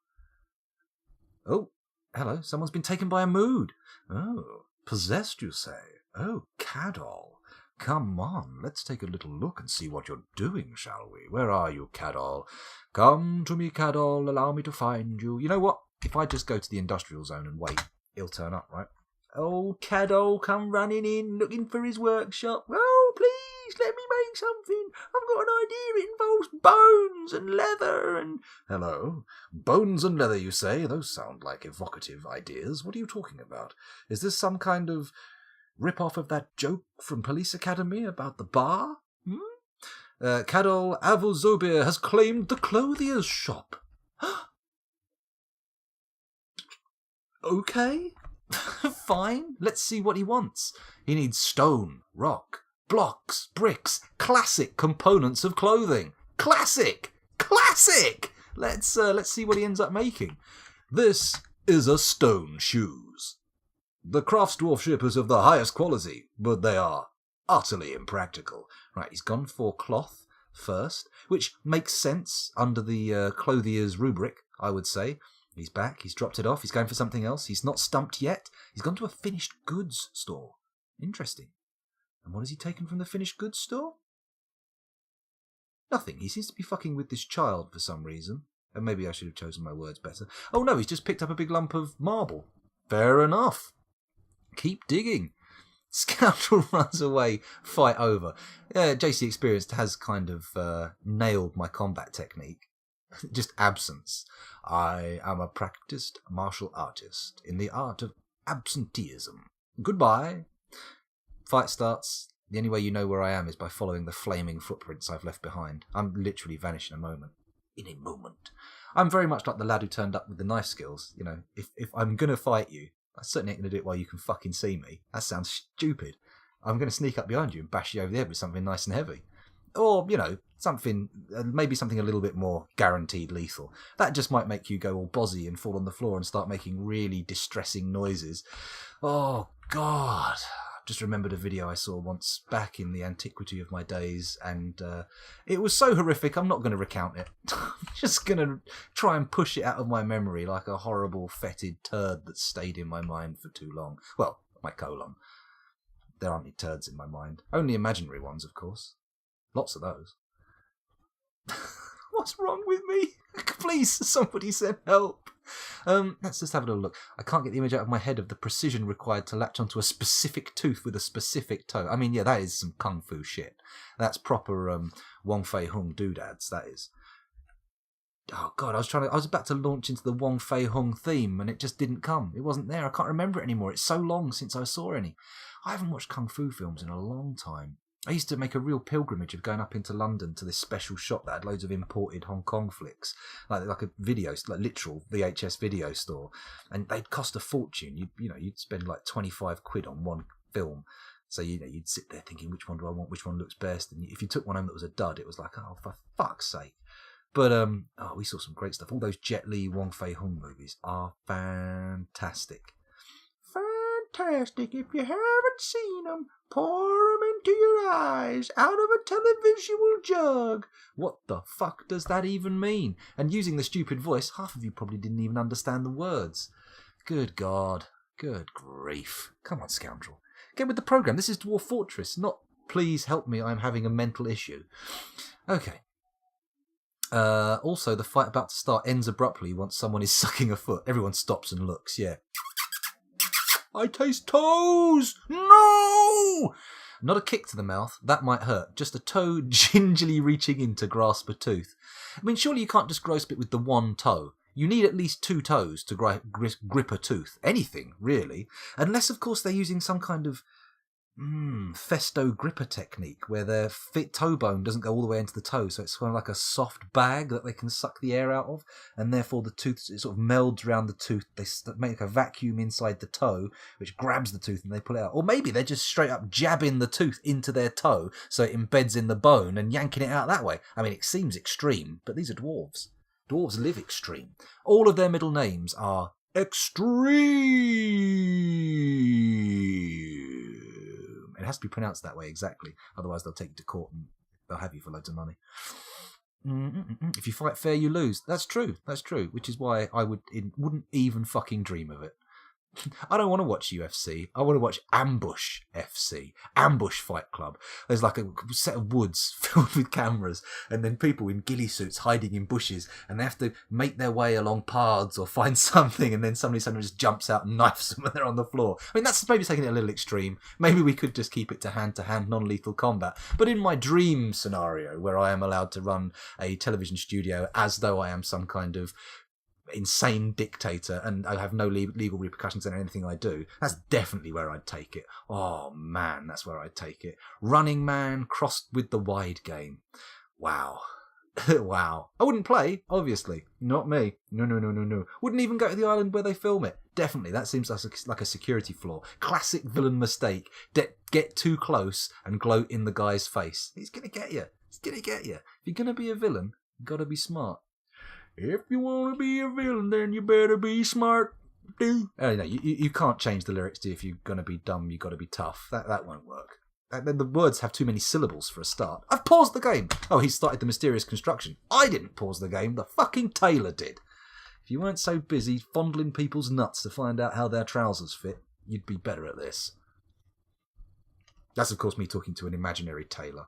Speaker 1: Oh, hello. Someone's been taken by a mood. Oh, possessed, you say? Oh, Cadol. Come on, let's take a little look and see what you're doing, shall we? Where are you, Cadol? Come to me, Cadol, allow me to find you. You know what? If I just go to the industrial zone and wait, he'll turn up, right? Oh, Cadol, come running in, looking for his workshop. Oh, please, let me make something. I've got an idea. It involves bones and leather and... Hello? Bones and leather, you say? Those sound like evocative ideas. What are you talking about? Is this some kind of rip-off of that joke from Police Academy about the bar? Cadol Avuzobir has claimed the clothier's shop. Okay. Fine. Let's see what he wants. He needs stone, rock, blocks, bricks, classic components of clothing. Classic! Classic! Let's see what he ends up making. This is a stone shoes. The craftsdwarfship is of the highest quality, but they are utterly impractical. Right, he's gone for cloth first, which makes sense under the clothier's rubric, I would say. He's back, he's dropped it off, he's going for something else. He's not stumped yet. He's gone to a finished goods store. Interesting. And what has he taken from the finished goods store? Nothing. He seems to be fucking with this child for some reason. And maybe I should have chosen my words better. Oh no, he's just picked up a big lump of marble. Fair enough. Keep digging. Scoundrel runs away, fight over. JC Experienced has kind of nailed my combat technique. Just absence. I am a practiced martial artist in the art of absenteeism. Goodbye. Fight starts. The only way you know where I am is by following the flaming footprints I've left behind. I'm literally vanish in a moment. In a moment. I'm very much like the lad who turned up with the knife skills. You know, if I'm going to fight you, I certainly ain't going to do it while you can fucking see me. That sounds stupid. I'm going to sneak up behind you and bash you over the head with something nice and heavy. Or, you know, something, maybe something a little bit more guaranteed lethal. That just might make you go all bozzy and fall on the floor and start making really distressing noises. Oh, God. Just remembered a video I saw once back in the antiquity of my days, and it was so horrific I'm not going to recount it. I'm just going to try and push it out of my memory like a horrible fetid turd that stayed in my mind for too long. Well, my colon. There aren't any turds in my mind. Only imaginary ones, of course. Lots of those. What's wrong with me? Please, somebody send help. Let's just have a little look. I can't get the image out of my head of the precision required to latch onto a specific tooth with a specific toe. I mean, yeah, that is some kung fu shit. That's proper Wong Fei Hung doodads, that is. Oh God, I was about to launch into the Wong Fei Hung theme and it just didn't come. It wasn't there. I can't remember it anymore. It's so long since I saw any. I haven't watched kung fu films in a long time. I used to make a real pilgrimage of going up into London to this special shop that had loads of imported Hong Kong flicks, like a video, like literal VHS video store, and they'd cost a fortune. You'd spend like 25 quid on one film, so you'd sit there thinking, which one do I want? Which one looks best? And if you took one home that was a dud, it was like, oh, for fuck's sake. But we saw some great stuff. All those Jet Li, Wong Fei Hung movies are fantastic. Fantastic. If you haven't seen them, pour them into your eyes out of a televisual jug. What the fuck does that even mean? And using the stupid voice, half of you probably didn't even understand the words. Good God. Good grief. Come on, scoundrel. Get with the program. This is Dwarf Fortress, not please help me, I'm having a mental issue. Okay. Also, the fight about to start ends abruptly once someone is sucking a foot. Everyone stops and looks, yeah. I taste toes! No! Not a kick to the mouth, that might hurt. Just a toe gingerly reaching in to grasp a tooth. I mean, surely you can't just grasp it with the one toe. You need at least two toes to grip a tooth. Anything, really. Unless, of course, they're using some kind of festo gripper technique where their toe bone doesn't go all the way into the toe, so it's kind of like a soft bag that they can suck the air out of, and therefore the tooth, it sort of melds around the tooth. They make a vacuum inside the toe which grabs the tooth and they pull it out. Or maybe they're just straight up jabbing the tooth into their toe so it embeds in the bone and yanking it out that way. I mean, it seems extreme, but these are dwarves. Dwarves live extreme. All of their middle names are extreme. It has to be pronounced that way exactly, otherwise they'll take you to court and they'll have you for loads of money. If you fight fair, you lose. That's true, which is why I wouldn't even fucking dream of it. I don't want to watch UFC. I want to watch Ambush FC, Ambush Fight Club. There's like a set of woods filled with cameras and then people in ghillie suits hiding in bushes and they have to make their way along paths or find something and then somebody suddenly just jumps out and knifes them when they're on the floor. I mean, that's maybe taking it a little extreme. Maybe we could just keep it to hand non-lethal combat. But in my dream scenario where I am allowed to run a television studio as though I am some kind of insane dictator and I have no legal repercussions in anything I do, that's definitely where I'd take it. Oh man, that's where I'd take it. Running Man crossed with the wide game. Wow. Wow. I wouldn't play, obviously. Not me. No. Wouldn't even go to the island where they film it. Definitely. That seems like a security flaw. Classic villain mistake. Get too close and gloat in the guy's face. He's gonna get you. If you're gonna be a villain, you gotta be smart. If you want to be a villain, then you better be smart, dude. No, you can't change the lyrics to if you're going to be dumb, you've got to be tough. That won't work. Then the words have too many syllables for a start. I've paused the game. Oh, he started the mysterious construction. I didn't pause the game. The fucking tailor did. If you weren't so busy fondling people's nuts to find out how their trousers fit, you'd be better at this. That's, of course, me talking to an imaginary tailor.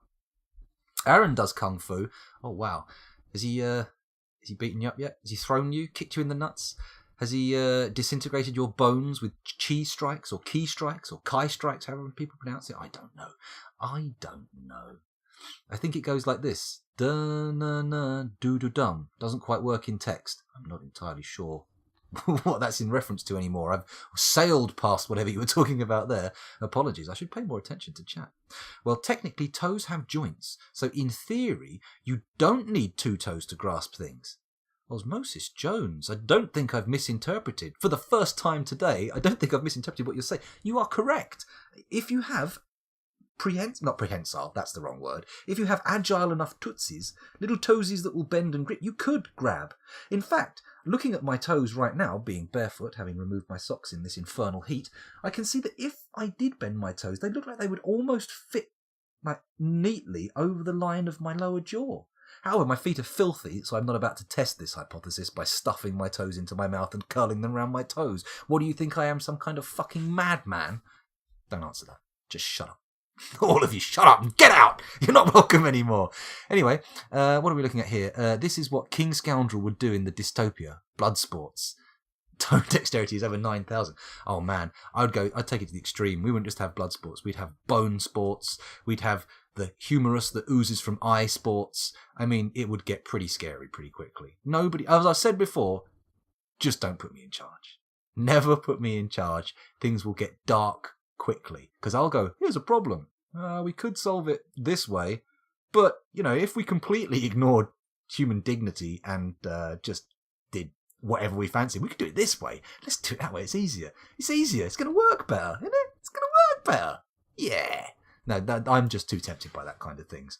Speaker 1: Aaron does kung fu. Oh, wow. Has he beaten you up yet? Has he thrown you? Kicked you in the nuts? Has he disintegrated your bones with chi strikes or key strikes or kai strikes, however people pronounce it? I don't know. I think it goes like this. Da-na-na-do-do-dum. Doesn't quite work in text. I'm not entirely sure what that's in reference to anymore. I've sailed past whatever you were talking about there. Apologies. I should pay more attention to chat. Well, technically, toes have joints. So in theory, you don't need 2 toes to grasp things. Osmosis Jones, I don't think I've misinterpreted. For the first time today, I don't think I've misinterpreted what you're saying. You are correct. If you have not prehensile, that's the wrong word. If you have agile enough tootsies, little toesies that will bend and grip, you could grab. In fact, looking at my toes right now, being barefoot, having removed my socks in this infernal heat, I can see that if I did bend my toes, they look like they would almost fit neatly over the line of my lower jaw. However, my feet are filthy, so I'm not about to test this hypothesis by stuffing my toes into my mouth and curling them around my toes. What do you think I am, some kind of fucking madman? Don't answer that. Just shut up. All of you, shut up and get out! You're not welcome anymore. Anyway, what are we looking at here? This is what King Scoundrel would do in the dystopia. Blood sports. Toe dexterity is over 9,000. Oh man, I'd take it to the extreme. We wouldn't just have blood sports. We'd have bone sports. We'd have the humerus that oozes from eye sports. I mean, it would get pretty scary pretty quickly. Nobody, as I said before, just don't put me in charge. Never put me in charge. Things will get dark quickly. Because I'll go, here's a problem. We could solve it this way. But, if we completely ignored human dignity and just did whatever we fancy, we could do it this way. Let's do it that way. It's easier. It's going to work better, isn't it? It's going to work better. Yeah. No, I'm just too tempted by that kind of things.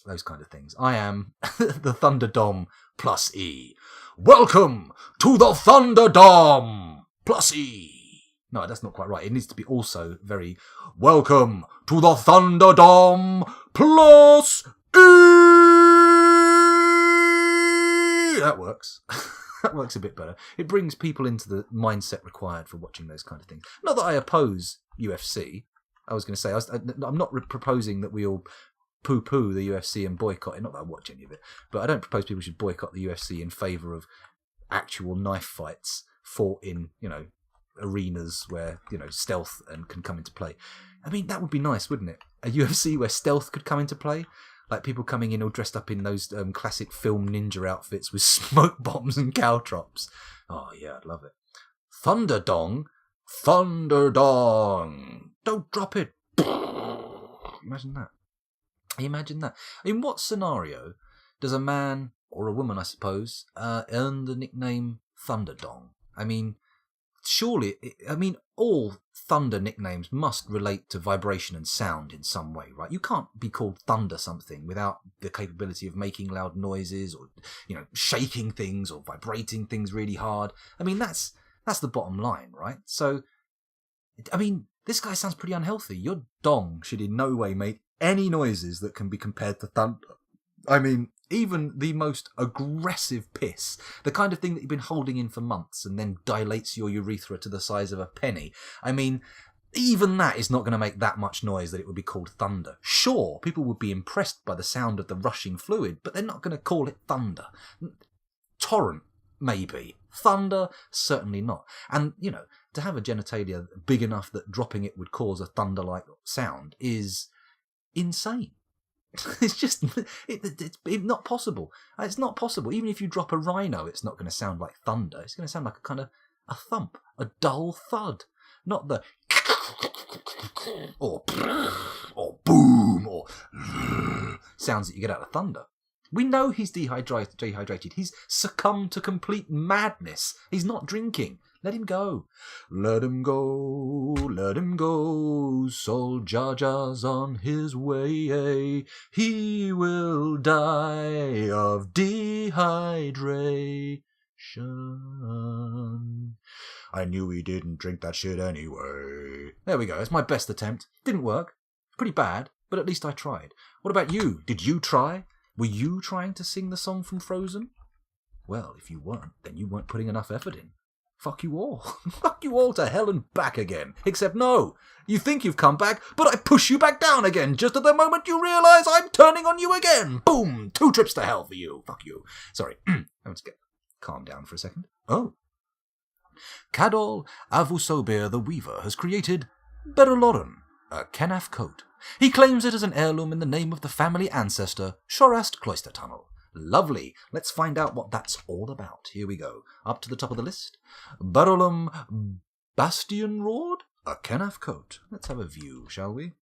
Speaker 1: Those kind of things. I am the Thunderdome plus E. Welcome to the Thunderdome plus E. No, that's not quite right. It needs to be also very welcome to the Thunderdome plus E. That works. That works a bit better. It brings people into the mindset required for watching those kind of things. Not that I oppose UFC. I was going to say, I'm not proposing that we all poo-poo the UFC and boycott it. Not that I watch any of it. But I don't propose people should boycott the UFC in favour of actual knife fights fought in, arenas where, stealth and can come into play. I mean, that would be nice, wouldn't it? A UFC where stealth could come into play? Like people coming in all dressed up in those classic film ninja outfits with smoke bombs and caltrops. Oh, yeah, I'd love it. Thunderdong. Don't drop it. Imagine that. In what scenario does a man, or a woman, I suppose, earn the nickname Thunderdong? I mean, surely, all thunder nicknames must relate to vibration and sound in some way, right? You can't be called Thunder something without the capability of making loud noises or, shaking things or vibrating things really hard. I mean, that's the bottom line, right? So, this guy sounds pretty unhealthy. Your dong should in no way make any noises that can be compared to thunder. I mean, even the most aggressive piss, the kind of thing that you've been holding in for months and then dilates your urethra to the size of a penny. I mean, even that is not going to make that much noise that it would be called thunder. Sure, people would be impressed by the sound of the rushing fluid, but they're not going to call it thunder. Torrent, maybe. Thunder, certainly not. And, to have a genitalia big enough that dropping it would cause a thunder-like sound is insane. It's just, it's not possible. It's not possible. Even if you drop a rhino, it's not going to sound like thunder. It's going to sound like a thump, a dull thud. Not the or boom or sounds that you get out of thunder. We know he's dehydrated. He's succumbed to complete madness. He's not drinking. Let him go. Let him go. Let him go. Sol Jaja's on his way. He will die of dehydration. I knew he didn't drink that shit anyway. There we go. It's my best attempt. Didn't work. Pretty bad, but at least I tried. What about you? Did you try? Were you trying to sing the song from Frozen? Well, if you weren't, then you weren't putting enough effort in. Fuck you all. Fuck you all to hell and back again. Except no, you think you've come back, but I push you back down again just at the moment you realise I'm turning on you again. Boom! 2 trips to hell for you. Fuck you. Sorry. Let's calm down for a second. Oh. Cadol Avusobir the Weaver has created Beroloran, a Kenaf coat. He claims it as an heirloom in the name of the family ancestor, Shorast Cloister Tunnel. Lovely. Let's find out what that's all about. Here we go. Up to the top of the list. Barolum Bastion Roard, a Kenaf coat. Let's have a view, shall we?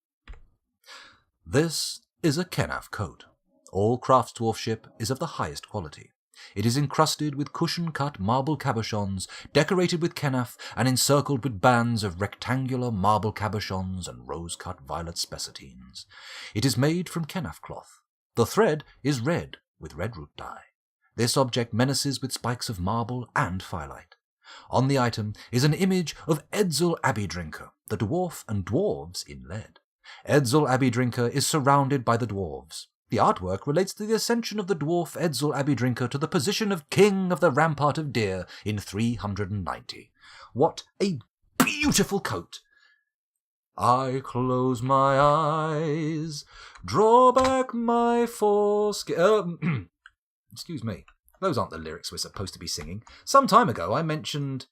Speaker 1: This is a Kenaf coat. All crafts dwarfship is of the highest quality. It is encrusted with cushion-cut marble cabochons, decorated with kenaf, and encircled with bands of rectangular marble cabochons and rose-cut violet spessartines. It is made from kenaf cloth. The thread is red, with red root dye. This object menaces with spikes of marble and firelight. On the item is an image of Edzul Abbey Drinker, the dwarf and dwarves in lead. Edzul Abbey Drinker is surrounded by the dwarves. The artwork relates to the ascension of the dwarf Edzul Abbey Drinker to the position of King of the Rampart of Deer in 390. What a beautiful coat! I close my eyes, draw back my foreskin. Excuse me. Those aren't the lyrics we're supposed to be singing. Some time ago I mentioned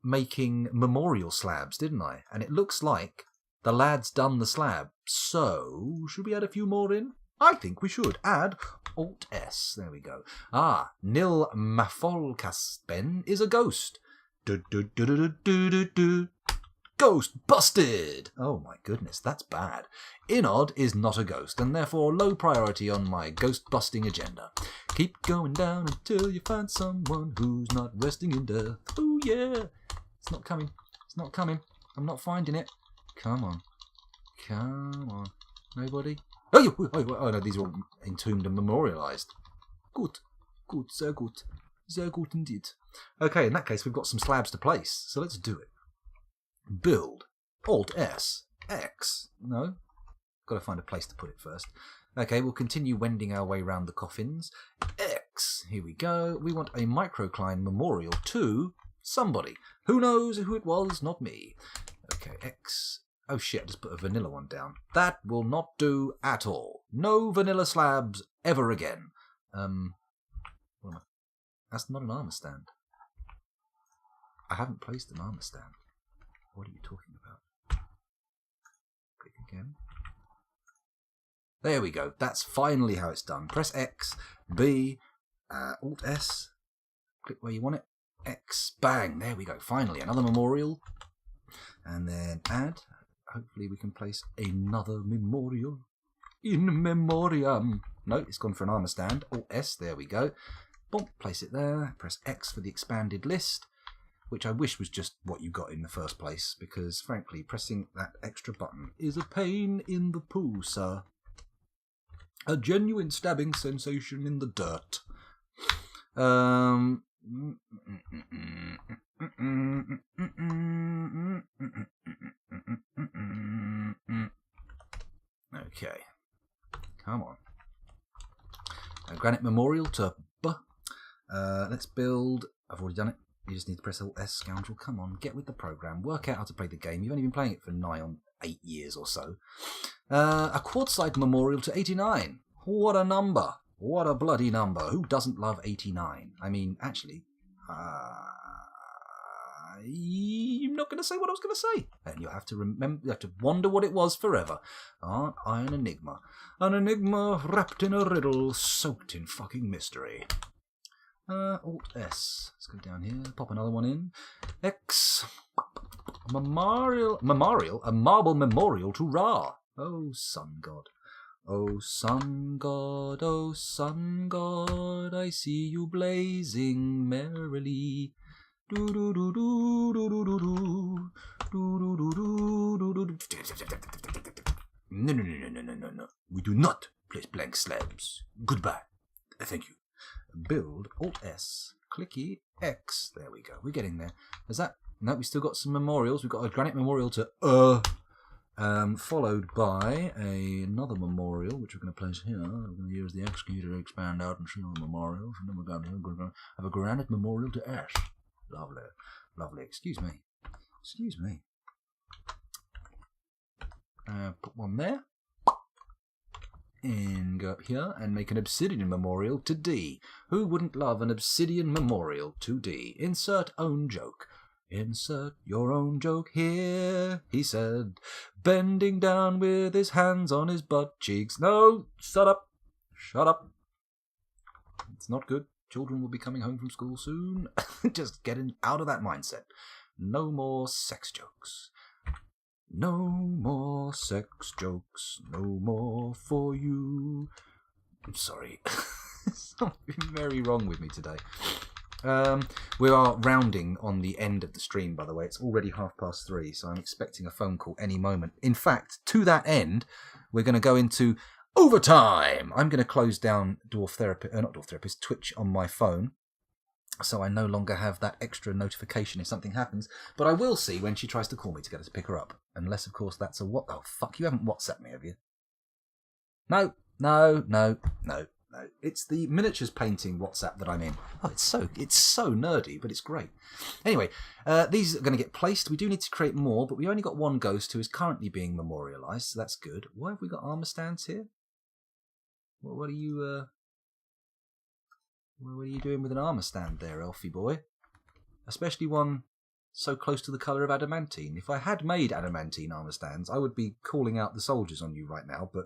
Speaker 1: making memorial slabs, didn't I? And it looks like the lad's done the slab. So, should we add a few more in? I think we should. Add Alt-S. There we go. Nil Mafolkasben is a ghost. Ghost busted! Oh my goodness, that's bad. Inod is not a ghost, and therefore low priority on my ghost-busting agenda. Keep going down until you find someone who's not resting in death. Oh yeah! It's not coming. It's not coming. I'm not finding it. Come on. Come on. Nobody? Oh no, these are all entombed and memorialised. Good. Good. Sehr gut. Sehr gut indeed. Okay, in that case, we've got some slabs to place, so let's do it. Build. Alt-S. X. No? Got to find a place to put it first. Okay, we'll continue wending our way round the coffins. X. Here we go. We want a microcline memorial to somebody. Who knows who it was? Not me. Okay, X. Oh shit, I just put a vanilla one down. That will not do at all. No vanilla slabs ever again. That's not an armour stand. I haven't placed an armour stand. What are you talking about? Click again. There we go. That's finally how it's done. Press X, B, Alt-S. Click where you want it. X, bang. There we go. Finally, another memorial. And then add. Hopefully we can place another memorial. In memoriam. No, it's gone for an armour stand. Alt-S, there we go. Boom, place it there. Press X for the expanded list, which I wish was just what you got in the first place, because, frankly, pressing that extra button is a pain in the poo, sir. A genuine stabbing sensation in the dirt. Okay. Come on. A granite memorial to B. Let's build. I've already done it. You just need to press Alt-S, scoundrel. Come on, get with the program. Work out how to play the game. You've only been playing it for nigh on 8 years or so. A quartzite memorial to 89. What a number. What a bloody number. Who doesn't love 89? I mean, actually, I'm not going to say what I was going to say. And you'll have to remember, you have to wonder what it was forever. Aren't I an enigma? An enigma wrapped in a riddle, soaked in fucking mystery. Alt-S. Let's go down here, pop another one in. X. Memorial. A marble memorial to Ra. Oh, sun god. Oh, sun god, oh, sun god, I see you blazing merrily. Do do do do do do do do do do do do do. No. We do not place blank slabs. Goodbye. Thank you. Build, Alt-S, clicky, X. There we go. We're getting there. Is that... No, we still got some memorials. We've got a granite memorial to followed by another memorial, which we're going to place here. We're going to use the X key to expand out and see all the memorials. And then we're going to have a granite memorial to S. Lovely. Lovely. Excuse me. Excuse me. Put one there. And go up here and make an obsidian memorial to D. Who wouldn't love an obsidian memorial to D? Insert own joke. Insert your own joke here, he said, bending down with his hands on his butt cheeks. No, shut up. Shut up. It's not good. Children will be coming home from school soon. Just getting out of that mindset. No more sex jokes. No more sex jokes, no more for you. I'm sorry. Something very wrong with me today. We are rounding on the end of the stream, by the way. It's already 3:30, so I'm expecting a phone call any moment. In fact, to that end, we're going to go into overtime. I'm going to close down Twitch on my phone, so I no longer have that extra notification if something happens. But I will see when she tries to call me to get her to pick her up. Unless, of course, that's a what? Oh, fuck, you haven't WhatsApped me, have you? No. It's the miniatures painting WhatsApp that I'm in. Oh, it's so nerdy, but it's great. Anyway, these are going to get placed. We do need to create more, but we only got one ghost who is currently being memorialised, so that's good. Why have we got armour stands here? What are you... What are you doing with an armour stand there, Elfie boy? Especially one so close to the colour of adamantine. If I had made adamantine armour stands, I would be calling out the soldiers on you right now, but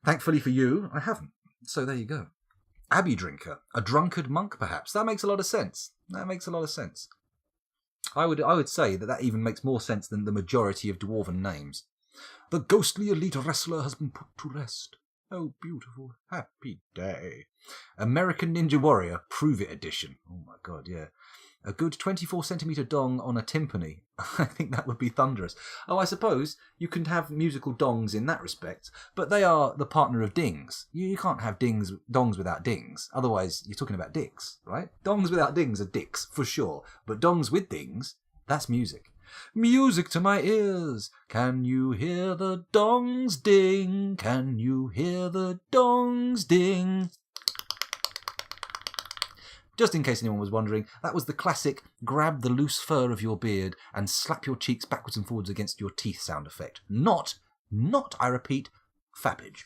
Speaker 1: thankfully for you, I haven't. So there you go. Abbey drinker. A drunkard monk, perhaps. That makes a lot of sense. I would say that even makes more sense than the majority of dwarven names. The ghostly elite wrestler has been put to rest. Oh, beautiful, happy day. American Ninja Warrior, Prove It Edition. Oh my god, yeah. A good 24cm dong on a timpani. I think that would be thunderous. Oh, I suppose you can have musical dongs in that respect, but they are the partner of dings. You can't have dongs without dings. Otherwise, you're talking about dicks, right? Dongs without dings are dicks, for sure. But dongs with dings, that's music. Music to my ears. Can you hear the dongs ding? Can you hear the dongs ding? Just in case anyone was wondering, that was the classic grab the loose fur of your beard and slap your cheeks backwards and forwards against your teeth sound effect. Not, I repeat, fappage.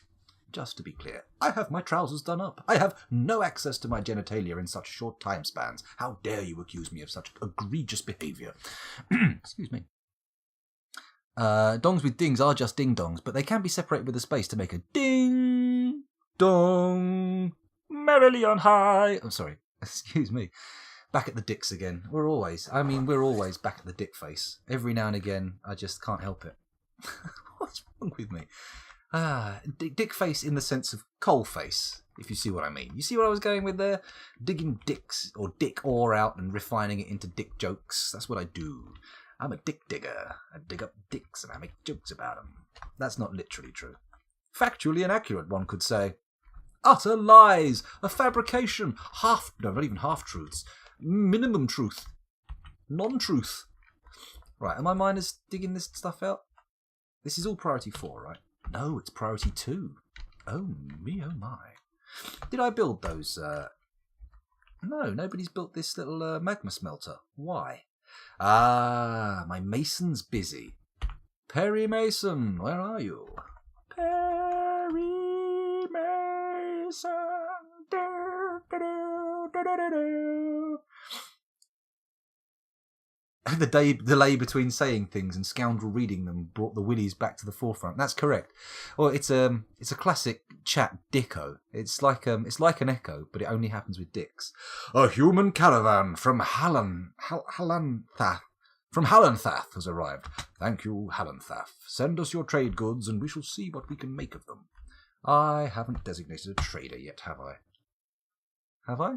Speaker 1: Just to be clear, I have my trousers done up. I have no access to my genitalia in such short time spans. How dare you accuse me of such egregious behaviour? Excuse me. Dongs with dings are just ding-dongs, but they can be separated with a space to make a ding-dong merrily on high. I'm sorry. Excuse me. Back at the dicks again. We're always back at the dick face. Every now and again, I just can't help it. What's wrong with me? Dick face in the sense of coal face, if you see what I mean. You see what I was going with there? Digging dicks, or dick ore out and refining it into dick jokes. That's what I do. I'm a dick digger. I dig up dicks and I make jokes about them. That's not literally true. Factually inaccurate, one could say. Utter lies, a fabrication, not even half-truths, minimum truth, non-truth. Right, are my miners digging this stuff out? This is all priority 4, right? No, it's priority 2. Oh me, oh my. Did I build those? No, nobody's built this little magma smelter. Why? My mason's busy. Perry Mason, where are you? Perry Mason. The delay between saying things and scoundrel reading them brought the willies back to the forefront. That's correct. Well, it's a classic chat dicko. It's like an echo, but it only happens with dicks. A human caravan from Hallanthaf has arrived. Thank you, Hallanthaf. Send us your trade goods, and we shall see what we can make of them. I haven't designated a trader yet, have I? Have I?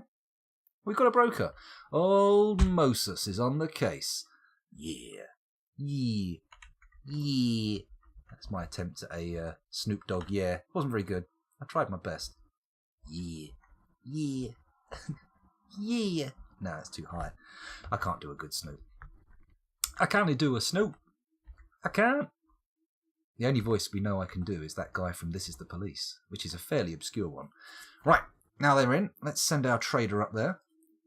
Speaker 1: We've got a broker. Old Moses is on the case. Yeah. That's my attempt at a Snoop Dogg yeah. It wasn't very good. I tried my best. Yeah. Yeah. No, it's too high. I can't do a good Snoop. I can only do a Snoop. I can't. The only voice we know I can do is that guy from This Is the Police, which is a fairly obscure one. Right, now they're in. Let's send our trader up there.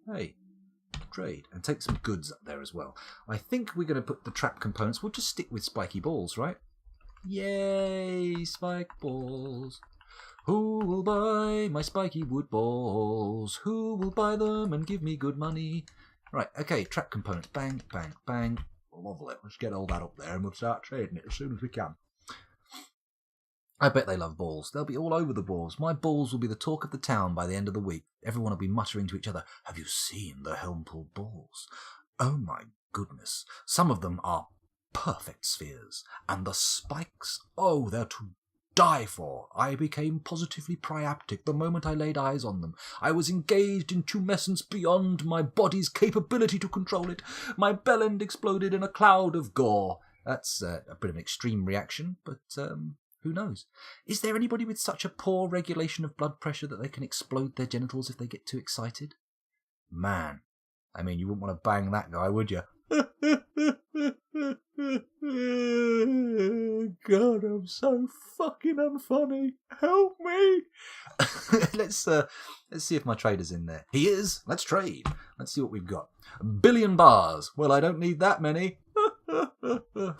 Speaker 1: Hey, trade. And take some goods up there as well. I think we're going to put the trap components. We'll just stick with spiky balls, right? Yay, spike balls. Who will buy my spiky wood balls? Who will buy them and give me good money? Right, okay, track components. Bang, bang, bang. Lovely. Let's get all that up there and we'll start trading it as soon as we can. I bet they love balls. They'll be all over the balls. My balls will be the talk of the town by the end of the week. Everyone will be muttering to each other, "Have you seen the Helmpool balls? Oh my goodness. Some of them are perfect spheres. And the spikes, oh, they're to die for. I became positively priaptic the moment I laid eyes on them. I was engaged in tumescence beyond my body's capability to control it. My bell end exploded in a cloud of gore." That's a bit of an extreme reaction, but who knows? Is there anybody with such a poor regulation of blood pressure that they can explode their genitals if they get too excited? Man, I mean, you wouldn't want to bang that guy, would you? God, I'm so fucking unfunny. Help me. Let's see if my trader's in there. He is. Let's trade. Let's see what we've got. 1 billion bars. Well, I don't need that many.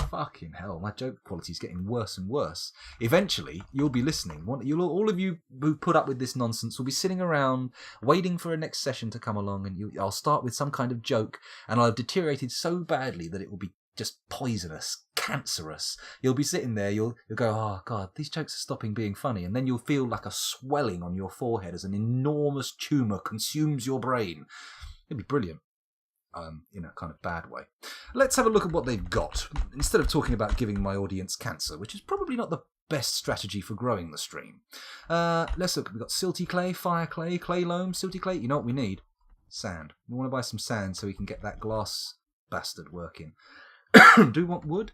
Speaker 1: Fucking hell, my joke quality is getting worse and worse. Eventually, you'll be listening. All of you who put up with this nonsense will be sitting around waiting for a next session to come along, and I'll start with some kind of joke, and I'll have deteriorated so badly that it will be just poisonous, cancerous. You'll be sitting there, you'll go, "Oh God, these jokes are stopping being funny," and then you'll feel like a swelling on your forehead as an enormous tumour consumes your brain. It'll be brilliant. In a kind of bad way. Let's have a look at what they've got, instead of talking about giving my audience cancer, which is probably not the best strategy for growing the stream. Let's look. We've got silty clay, fire clay, clay loam, silty clay. You know what we need? Sand. We want to buy some sand so we can get that glass bastard working. Do we want wood?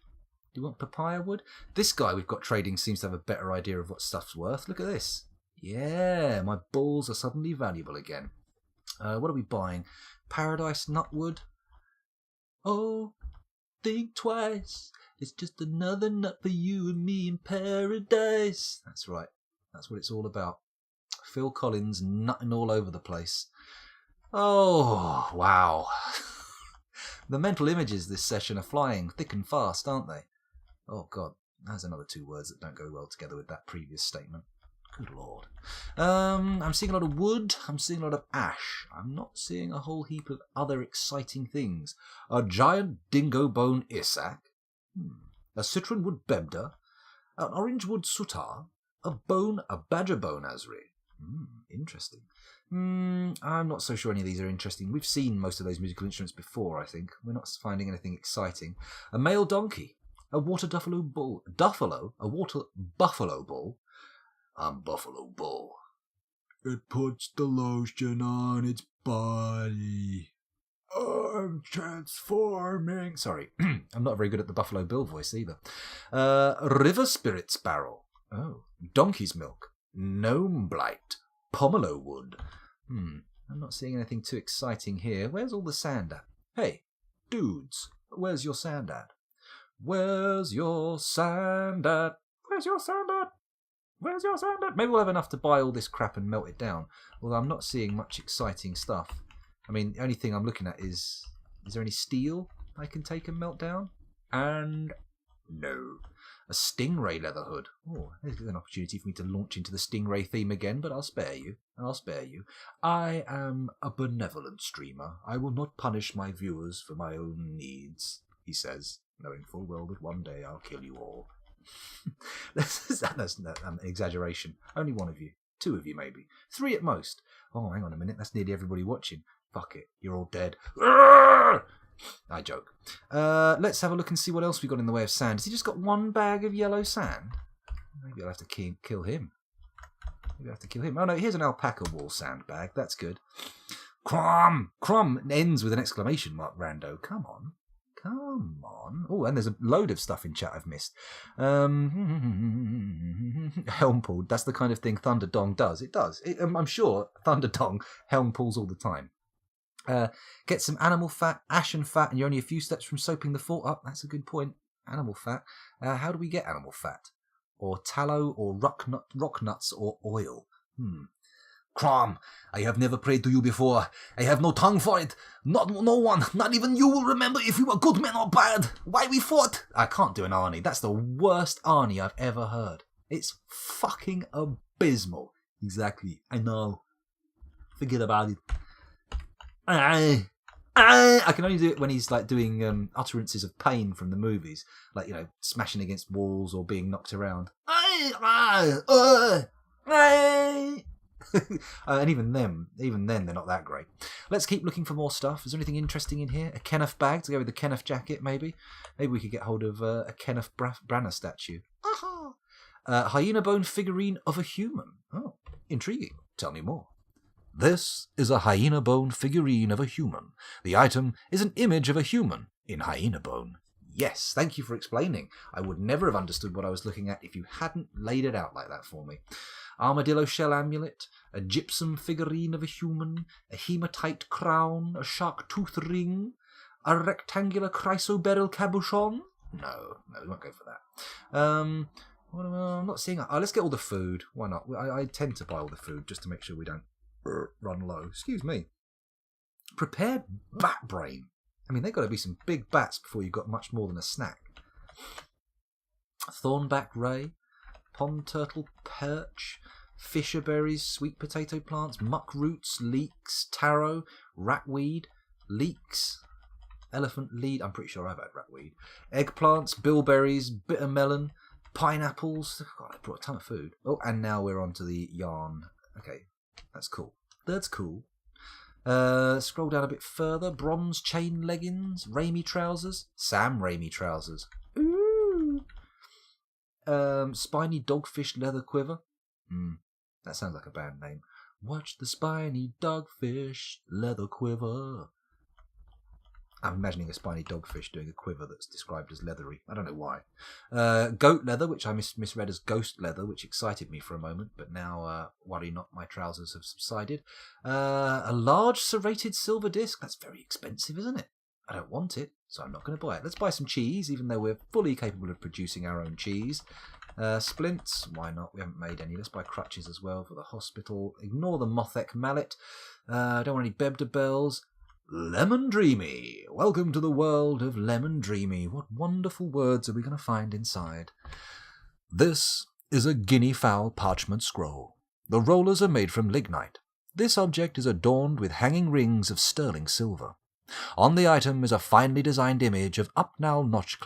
Speaker 1: Do we want papaya wood? This guy we've got trading seems to have a better idea of what stuff's worth. Look at this. Yeah, my balls are suddenly valuable again. What are we buying? Paradise nutwood. Oh, think twice. It's just another nut for you and me in paradise. That's right. That's what it's all about. Phil Collins nutting all over the place. Oh, wow. The mental images this session are flying thick and fast, aren't they? Oh, God. There's another 2 words that don't go well together with that previous statement. Good Lord. I'm seeing a lot of wood. I'm seeing a lot of ash. I'm not seeing a whole heap of other exciting things. A giant dingo bone Isak. A citron wood Bebda. An orange wood Sutar. A badger bone Asri. Interesting. I'm not so sure any of these are interesting. We've seen most of those musical instruments before, I think. We're not finding anything exciting. A male donkey. A water buffalo bull. A water buffalo bull. I'm Buffalo Bull. It puts the lotion on its body. I'm transforming. Sorry, I'm not very good at the Buffalo Bill voice either. River Spirit's Barrel. Oh, Donkey's Milk. Gnome Blight. Pomelo Wood. I'm not seeing anything too exciting here. Where's all the sand at? Hey, dudes, where's your sand at? Where's your sand at? Where's your sand at? Where's your sand at? Maybe we'll have enough to buy all this crap and melt it down. Although I'm not seeing much exciting stuff. I mean, the only thing I'm looking at is there any steel I can take and melt down? And no. A stingray leather hood. Oh, there's an opportunity for me to launch into the stingray theme again, but I'll spare you. I am a benevolent streamer. I will not punish my viewers for my own needs, he says, knowing full well that one day I'll kill you all. That's an exaggeration. Only one of you. 2 of you, maybe. 3 at most. Oh, hang on a minute. That's nearly everybody watching. Fuck it. You're all dead. I joke. Let's have a look and see what else we got in the way of sand. Has he just got 1 bag of yellow sand? Maybe I'll have to kill him. Oh, no. Here's an alpaca wool sand bag. That's good. Crom ends with an exclamation mark, rando. Come on. Oh, and there's a load of stuff in chat I've missed. Helm pulled. That's the kind of thing Thunderdong does. It does. I'm sure Thunderdong helm pulls all the time. Get some animal fat, ashen fat, and you're only a few steps from soaping the fort up. That's a good point. Animal fat. How do we get animal fat? Or tallow, or rock nuts, or oil? Crom, I have never prayed to you before. I have no tongue for it. No one, not even you, will remember if we were good men or bad. Why we fought. I can't do an Arnie. That's the worst Arnie I've ever heard. It's fucking abysmal. Exactly. I know. Forget about it. I can only do it when he's like doing utterances of pain from the movies, like, you know, smashing against walls or being knocked around. And even then, they're not that great. Let's keep looking for more stuff. Is there anything interesting in here? A Kenneth bag to go with the Kenneth jacket, maybe? Maybe we could get hold of a Kenneth Branagh statue. Hyena bone figurine of a human. Oh, intriguing. Tell me more. This is a hyena bone figurine of a human. The item is an image of a human in hyena bone. Yes, thank you for explaining. I would never have understood what I was looking at if you hadn't laid it out like that for me. Armadillo shell amulet, a gypsum figurine of a human, a hematite crown, a shark tooth ring, a rectangular chrysoberyl cabochon. No, we won't go for that. I'm not seeing. Let's get all the food. Why not? I tend to buy all the food just to make sure we don't run low. Excuse me. Prepared bat brain. I mean, they've got to be some big bats before you've got much more than a snack. Thornback ray, pond turtle perch, fisher berries, sweet potato plants, muck roots, leeks, taro, ratweed, leeks, elephant lead. I'm pretty sure I've had ratweed. Eggplants, bilberries, bitter melon, pineapples. God, I brought a ton of food. Oh, and now we're on to the yarn. Okay, that's cool. Scroll down a bit further. Bronze chain leggings, Raimi trousers, Sam Raimi trousers. Ooh. Spiny dogfish leather quiver. That sounds like a band name. Watch the spiny dogfish leather quiver. I'm imagining a spiny dogfish doing a quiver that's described as leathery. I don't know why. Goat leather, which I misread as ghost leather, which excited me for a moment, but now, worry not, my trousers have subsided. A large serrated silver disc. That's very expensive, isn't it? I don't want it, so I'm not going to buy it. Let's buy some cheese, even though we're fully capable of producing our own cheese. Splints, why not? We haven't made any. Let's buy crutches as well for the hospital. Ignore the Mothek mallet. Don't want any Bebda bells. Lemon Dreamy. Welcome to the world of Lemon Dreamy. What wonderful words are we going to find inside? This is a guinea fowl parchment scroll. The rollers are made from lignite. This object is adorned with hanging rings of sterling silver. On the item is a finely designed image of Upnall Notch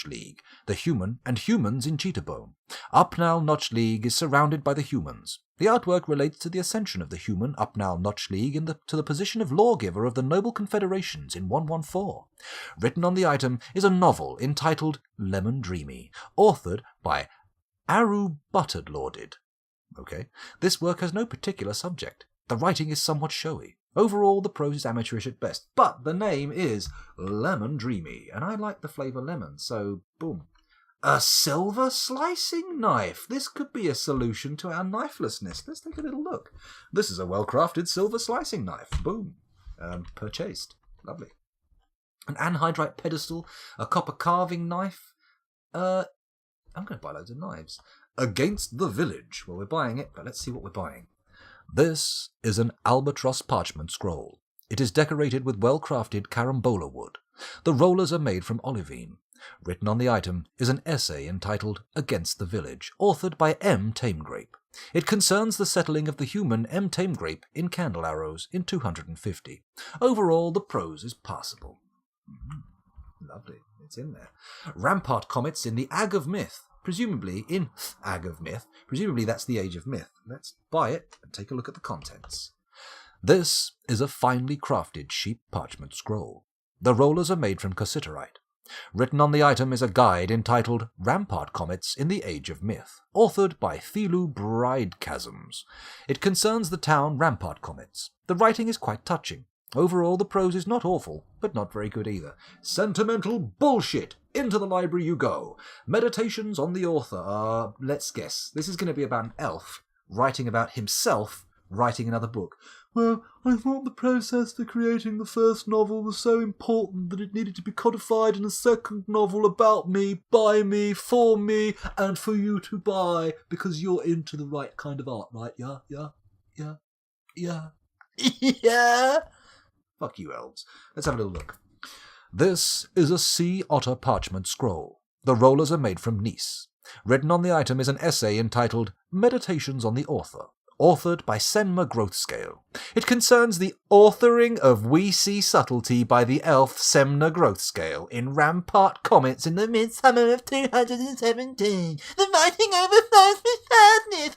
Speaker 1: League, the human and humans in cheetah bone. Upnall Notch League is surrounded by the humans. The artwork relates to the ascension of the human Upnall Notch League to the position of lawgiver of the noble confederations in 114. Written on the item is a novel entitled Lemon Dreamy, authored by Aru Buttered Lorded. Okay, this work has no particular subject. The writing is somewhat showy. Overall, the prose is amateurish at best, but the name is Lemon Dreamy, and I like the flavour lemon, so boom. A silver slicing knife. This could be a solution to our knifelessness. Let's take a little look. This is a well-crafted silver slicing knife. Boom. Purchased. Lovely. An anhydrite pedestal, a copper carving knife. I'm going to buy loads of knives. Against the Village. Well, we're buying it, but let's see what we're buying. This is an albatross parchment scroll. It is decorated with well-crafted carambola wood. The rollers are made from olivine. Written on the item is an essay entitled Against the Village, authored by M. Tamegrape. It concerns the settling of the human M. Tamegrape in Candle Arrows in 250. Overall, the prose is passable. Lovely, it's in there. Rampart comets in the Ag of Myth. Presumably in Ag of Myth. Presumably that's the Age of Myth. Let's buy it and take a look at the contents. This is a finely crafted sheep parchment scroll. The rollers are made from cassiterite. Written on the item is a guide entitled Rampart Comets in the Age of Myth, authored by Thelu Bridechasms. It concerns the town Rampart Comets. The writing is quite touching. Overall, the prose is not awful, but not very good either. Sentimental bullshit! Into the library you go. Meditations on the author. Let's guess. This is going to be about an elf writing about himself writing another book. Well, I thought the process for creating the first novel was so important that it needed to be codified in a second novel about me, by me, for me, and for you to buy, because you're into the right kind of art, right? Yeah. Yeah. Fuck you, elves. Let's have a little look. This is a sea otter parchment scroll. The rollers are made from Nice. Written on the item is an essay entitled Meditations on the Author, authored by Senma Growthscale. It concerns the authoring of We See Subtlety by the elf Semna Growthscale in Rampart Comets in the midsummer of 217. The writing overflows with sadness.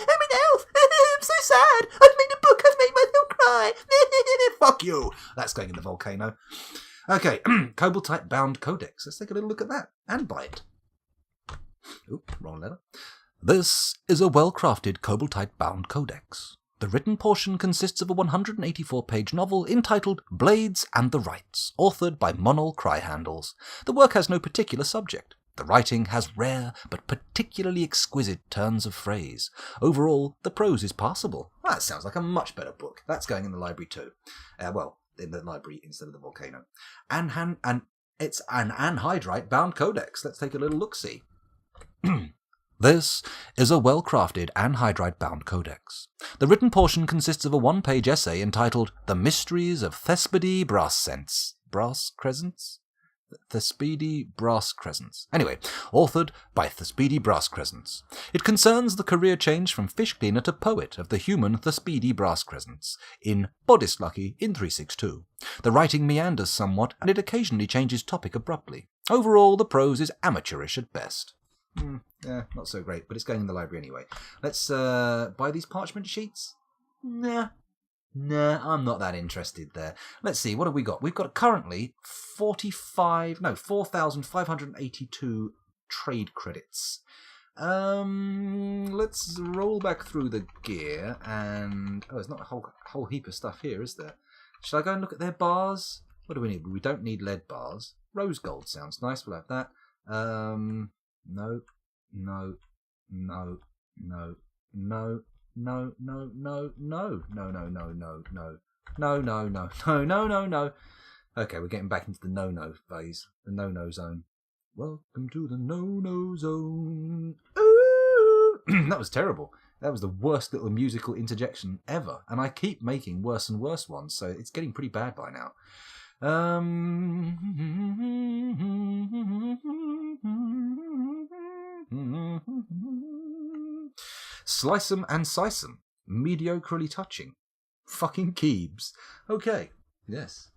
Speaker 1: I'm an elf. I'm so sad. I've made a book. I've made myself cry. Fuck you. That's going in the volcano. Okay, Kobold-type bound codex. Let's take a little look at that and buy it. Oop, wrong letter. This is a well-crafted Kobold-type bound codex. The written portion consists of a 184-page novel entitled Blades and the Rights, authored by Monol Cryhandles. The work has no particular subject. The writing has rare but particularly exquisite turns of phrase. Overall, the prose is passable. That sounds like a much better book. That's going in the library too. In the library instead of the volcano. And it's an anhydrite bound codex. Let's take a little look-see. This is a well-crafted anhydrite bound codex. The written portion consists of a one-page essay entitled The Mysteries of Thespedy Brass Crescents? Thespedy Brass Crescents. Anyway, authored by Thespedy Brass Crescents. It concerns the career change from fish cleaner to poet of the human Thespedy Brass Crescents in Bodist Lucky in 362. The writing meanders somewhat, and it occasionally changes topic abruptly. Overall, the prose is amateurish at best. Not so great, but it's going in the library anyway. Let's buy these parchment sheets? Nah, I'm not that interested there. Let's see, what have we got? We've got currently 4,582 trade credits. Let's roll back through the gear and... Oh, there's not a whole heap of stuff here, is there? Should I go and look at their bars? What do we need? We don't need lead bars. Rose gold sounds nice, we'll have that. No. Okay, we're getting back into the no-no phase, the no-no zone. Welcome to the no-no zone. Ooh! That was terrible. That was the worst little musical interjection ever, and I keep making worse and worse ones, so it's getting pretty bad by now. Slice 'em and sice 'em. Mediocrely touching. Fucking Keebs. Okay. Yes.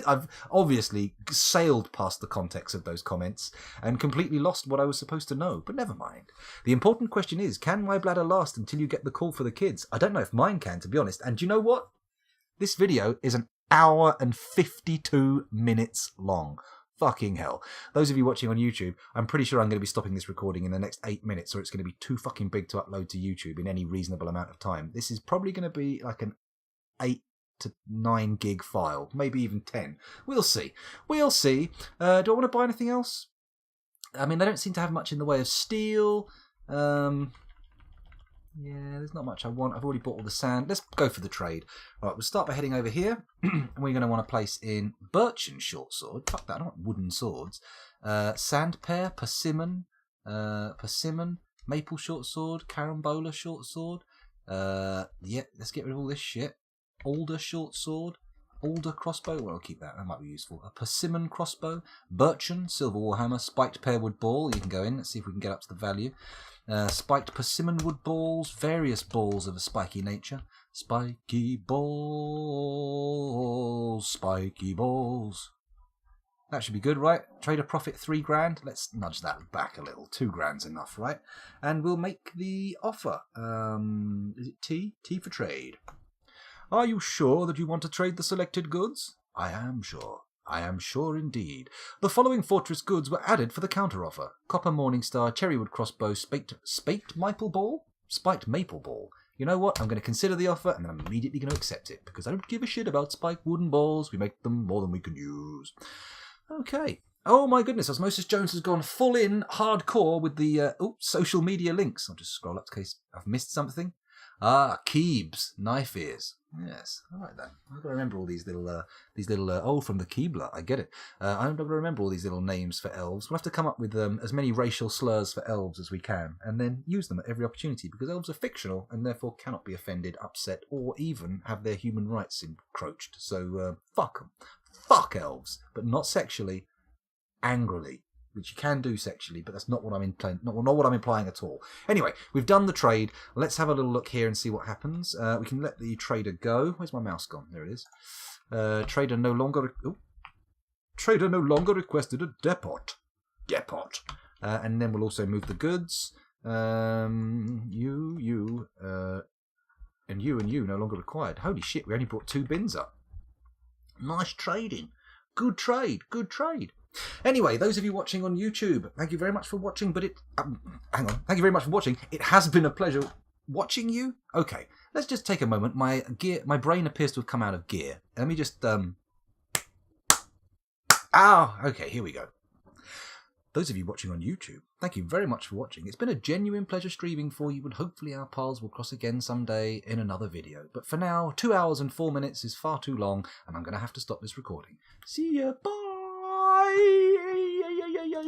Speaker 1: I've obviously sailed past the context of those comments and completely lost what I was supposed to know, but never mind. The important question is, can my bladder last until you get the call for the kids? I don't know if mine can, to be honest. And do you know what? This video is an hour and 52 minutes long. Fucking hell. Those of you watching on YouTube, I'm pretty sure I'm going to be stopping this recording in the next 8 minutes, or it's going to be too fucking big to upload to YouTube in any reasonable amount of time. This is probably going to be like an 8 to 9 gig file, maybe even 10. We'll see. We'll see. Do I want to buy anything else? I mean, they don't seem to have much in the way of steel. Yeah, there's not much I want. I've already bought all the sand. Let's go for the trade. All right, we'll start by heading over here. And we're going to want to place in birchen short sword. Fuck that, I don't want wooden swords. Sand pear, persimmon, maple short sword, carambola short sword. Yeah, let's get rid of all this shit. Alder short sword. Alder crossbow. Well, I'll keep that. That might be useful. A persimmon crossbow. Birchen, silver warhammer. Spiked pearwood ball. You can go in. Let's see if we can get up to the value. Spiked persimmon wood balls, various balls of a spiky nature. Spiky balls, spiky balls. That should be good, right? Trader profit 3 grand. Let's nudge that back a little. 2 grand's enough, right? And we'll make the offer. Is it T? T for trade. Are you sure that you want to trade the selected goods? I am sure. I am sure indeed. The following fortress goods were added for the counter-offer. Copper Morningstar, Cherrywood Crossbow, Spiked Maple Ball? Spiked Maple Ball. You know what? I'm going to consider the offer and I'm immediately going to accept it because I don't give a shit about spiked wooden balls. We make them more than we can use. Okay. Oh my goodness, Osmosis Jones has gone full in hardcore with the social media links. I'll just scroll up in case I've missed something. Keebs, knife ears. Yes, I like that. I've got to remember all these little, from the Keebler, I get it. I've got to remember all these little names for elves. We'll have to come up with as many racial slurs for elves as we can, and then use them at every opportunity, because elves are fictional, and therefore cannot be offended, upset, or even have their human rights encroached. So, fuck them. Fuck elves, but not sexually, angrily, which you can do sexually, but that's not what I'm implying. Not what I'm implying at all. Anyway, we've done the trade. Let's have a little look here and see what happens. We can let the trader go. Where's my mouse gone? There it is. Trader no longer requested a depot. And then we'll also move the goods. And you no longer required. Holy shit, we only brought 2 bins up. Nice trading. Good trade. Anyway, those of you watching on YouTube, thank you very much for watching, but hang on. Thank you very much for watching. It has been a pleasure watching you. Okay, let's just take a moment. My brain appears to have come out of gear. Let me just, okay, here we go. Those of you watching on YouTube, thank you very much for watching. It's been a genuine pleasure streaming for you, and hopefully our paths will cross again someday in another video. But for now, 2 hours and 4 minutes is far too long, and I'm going to have to stop this recording. See ya, bye!